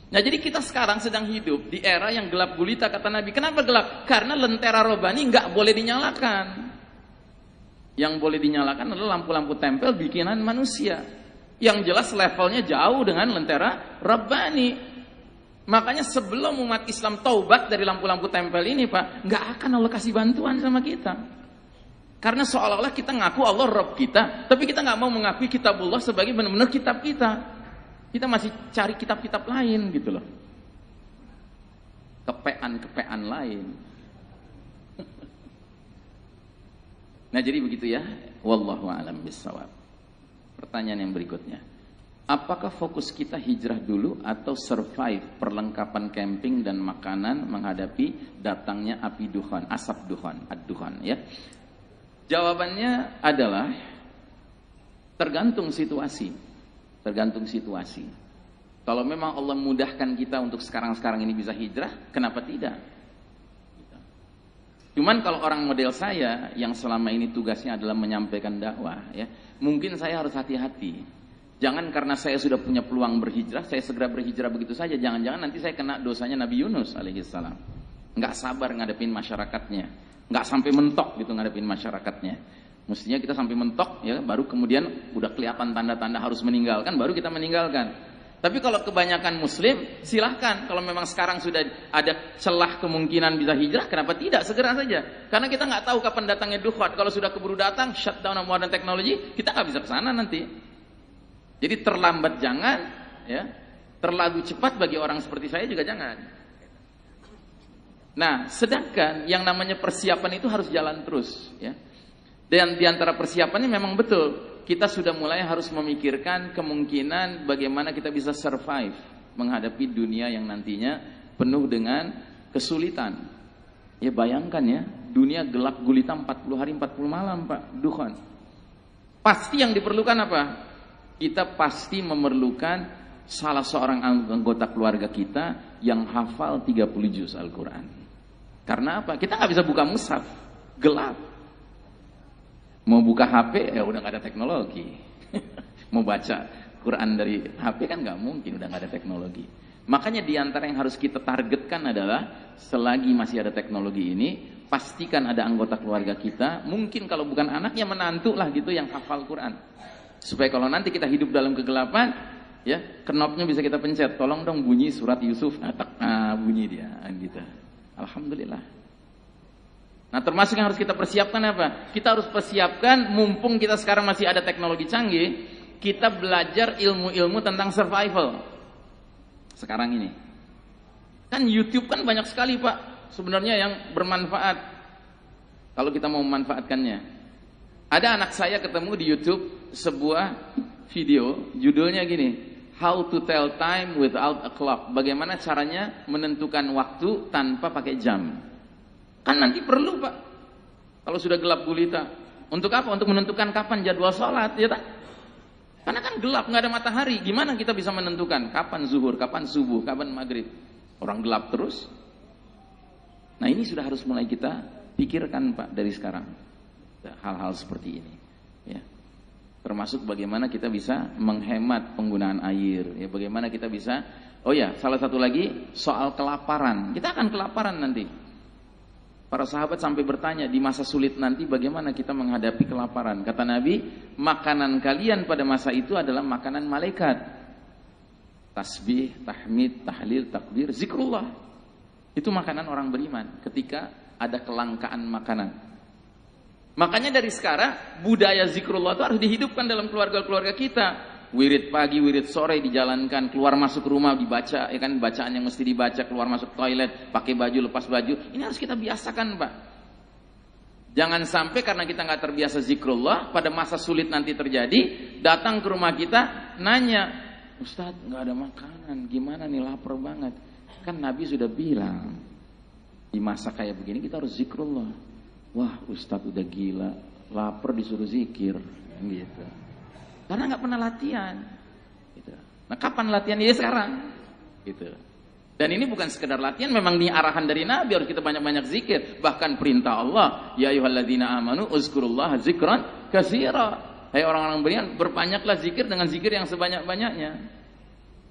Nah, jadi kita sekarang sedang hidup di era yang gelap gulita, kata Nabi. Kenapa gelap? Karena lentera robani nggak boleh dinyalakan. Yang boleh dinyalakan adalah lampu-lampu tempel bikinan manusia. Yang jelas levelnya jauh dengan lentera Rabbani. Makanya sebelum umat Islam taubat dari lampu-lampu tempel ini, Pak, nggak akan Allah kasih bantuan sama kita. Karena seolah-olah kita ngaku Allah Rabb kita, tapi kita nggak mau mengakui kitabullah sebagai benar-benar kitab kita. Kita masih cari kitab-kitab lain gitu loh. Kepean-kepean lain. Nah, jadi begitu ya. Wallahu a'lam bishawab. Pertanyaan yang berikutnya. Apakah fokus kita hijrah dulu atau survive perlengkapan camping dan makanan menghadapi datangnya api duhan, asap duhan, ad-duhan ya? Jawabannya adalah tergantung situasi. Tergantung situasi. Kalau memang Allah mudahkan kita untuk sekarang-sekarang ini bisa hijrah, kenapa tidak? Cuman kalau orang model saya yang selama ini tugasnya adalah menyampaikan dakwah ya, mungkin saya harus hati-hati. Jangan karena saya sudah punya peluang berhijrah, saya segera berhijrah begitu saja. Jangan-jangan nanti saya kena dosanya Nabi Yunus alaihissalam. Nggak sabar ngadepin masyarakatnya. Nggak sampai mentok gitu ngadepin masyarakatnya. Mestinya kita sampai mentok ya, baru kemudian udah kelihatan tanda-tanda harus meninggalkan, baru kita meninggalkan. Tapi kalau kebanyakan muslim, silahkan. Kalau memang sekarang sudah ada celah kemungkinan bisa hijrah, kenapa tidak? Segera saja. Karena kita nggak tahu kapan datangnya dukhot. Kalau sudah keburu datang, shutdown modern teknologi, kita nggak bisa ke sana nanti. Jadi terlambat jangan, ya. Terlalu cepat bagi orang seperti saya juga jangan. Nah, sedangkan yang namanya persiapan itu harus jalan terus, ya. Dan diantara persiapannya memang betul, kita sudah mulai harus memikirkan kemungkinan bagaimana kita bisa survive menghadapi dunia yang nantinya penuh dengan kesulitan. Ya bayangkan ya, dunia gelap gulita 40 hari 40 malam, Pak, duhan. Pasti yang diperlukan apa? Kita pasti memerlukan salah seorang anggota keluarga kita yang hafal 30 juz Al-Quran. Karena apa? Kita nggak bisa buka mushaf, gelap. Mau buka HP, ya udah nggak ada teknologi. Mau baca Quran dari HP kan nggak mungkin, udah nggak ada teknologi. Makanya diantara yang harus kita targetkan adalah selagi masih ada teknologi ini, pastikan ada anggota keluarga kita, mungkin kalau bukan anak ya menantu lah gitu yang hafal Quran. Supaya kalau nanti kita hidup dalam kegelapan, ya knopnya bisa kita pencet, tolong dong bunyi surat Yusuf, bunyi dia, gitu. Alhamdulillah. Nah, termasuk yang harus kita persiapkan apa? Kita harus persiapkan, mumpung kita sekarang masih ada teknologi canggih, kita belajar ilmu-ilmu tentang survival. Sekarang ini. Kan YouTube kan banyak sekali, Pak, sebenarnya yang bermanfaat. Kalau kita mau memanfaatkannya. Ada anak saya ketemu di YouTube sebuah video, judulnya gini, How to Tell Time Without a Clock. Bagaimana caranya menentukan waktu tanpa pakai jam. Kan nanti perlu, Pak, kalau sudah gelap gulita. Untuk apa? Untuk menentukan kapan jadwal sholat, ya tak? Karena kan gelap, nggak ada matahari. Gimana kita bisa menentukan kapan zuhur, kapan subuh, kapan maghrib? Orang gelap terus. Nah, ini sudah harus mulai kita pikirkan, Pak, dari sekarang. Hal-hal seperti ini, ya. Termasuk bagaimana kita bisa menghemat penggunaan air, ya. Bagaimana kita bisa, oh ya, salah satu lagi soal kelaparan. Kita akan kelaparan nanti. Para sahabat sampai bertanya di masa sulit nanti bagaimana kita menghadapi kelaparan. Kata Nabi, makanan kalian pada masa itu adalah makanan malaikat. Tasbih, tahmid, tahlil, takbir, zikrullah. Itu makanan orang beriman ketika ada kelangkaan makanan. Makanya dari sekarang budaya zikrullah itu harus dihidupkan dalam keluarga-keluarga kita. Wirid pagi, wirid sore dijalankan, keluar masuk rumah dibaca, ya kan, bacaan yang mesti dibaca, keluar masuk toilet, pakai baju, lepas baju. Ini harus kita biasakan, Pak. Jangan sampai karena kita nggak terbiasa zikrullah, pada masa sulit nanti terjadi, datang ke rumah kita nanya, Ustadz nggak ada makanan, gimana nih, lapar banget. Kan Nabi sudah bilang di masa kayak begini kita harus zikrullah. Wah, Ustadz udah gila, lapar disuruh zikir, gitu. Karena nggak pernah latihan. Gitu. Nah, kapan latihan? Ya sekarang. Gitu. Dan ini bukan sekedar latihan, memang ini arahan dari Nabi, harus kita banyak-banyak zikir. Bahkan perintah Allah, ya ayyuhalladzina amanu uzkurullaha zikran katsira. Hai orang-orang beriman, berbanyaklah zikir dengan zikir yang sebanyak-banyaknya.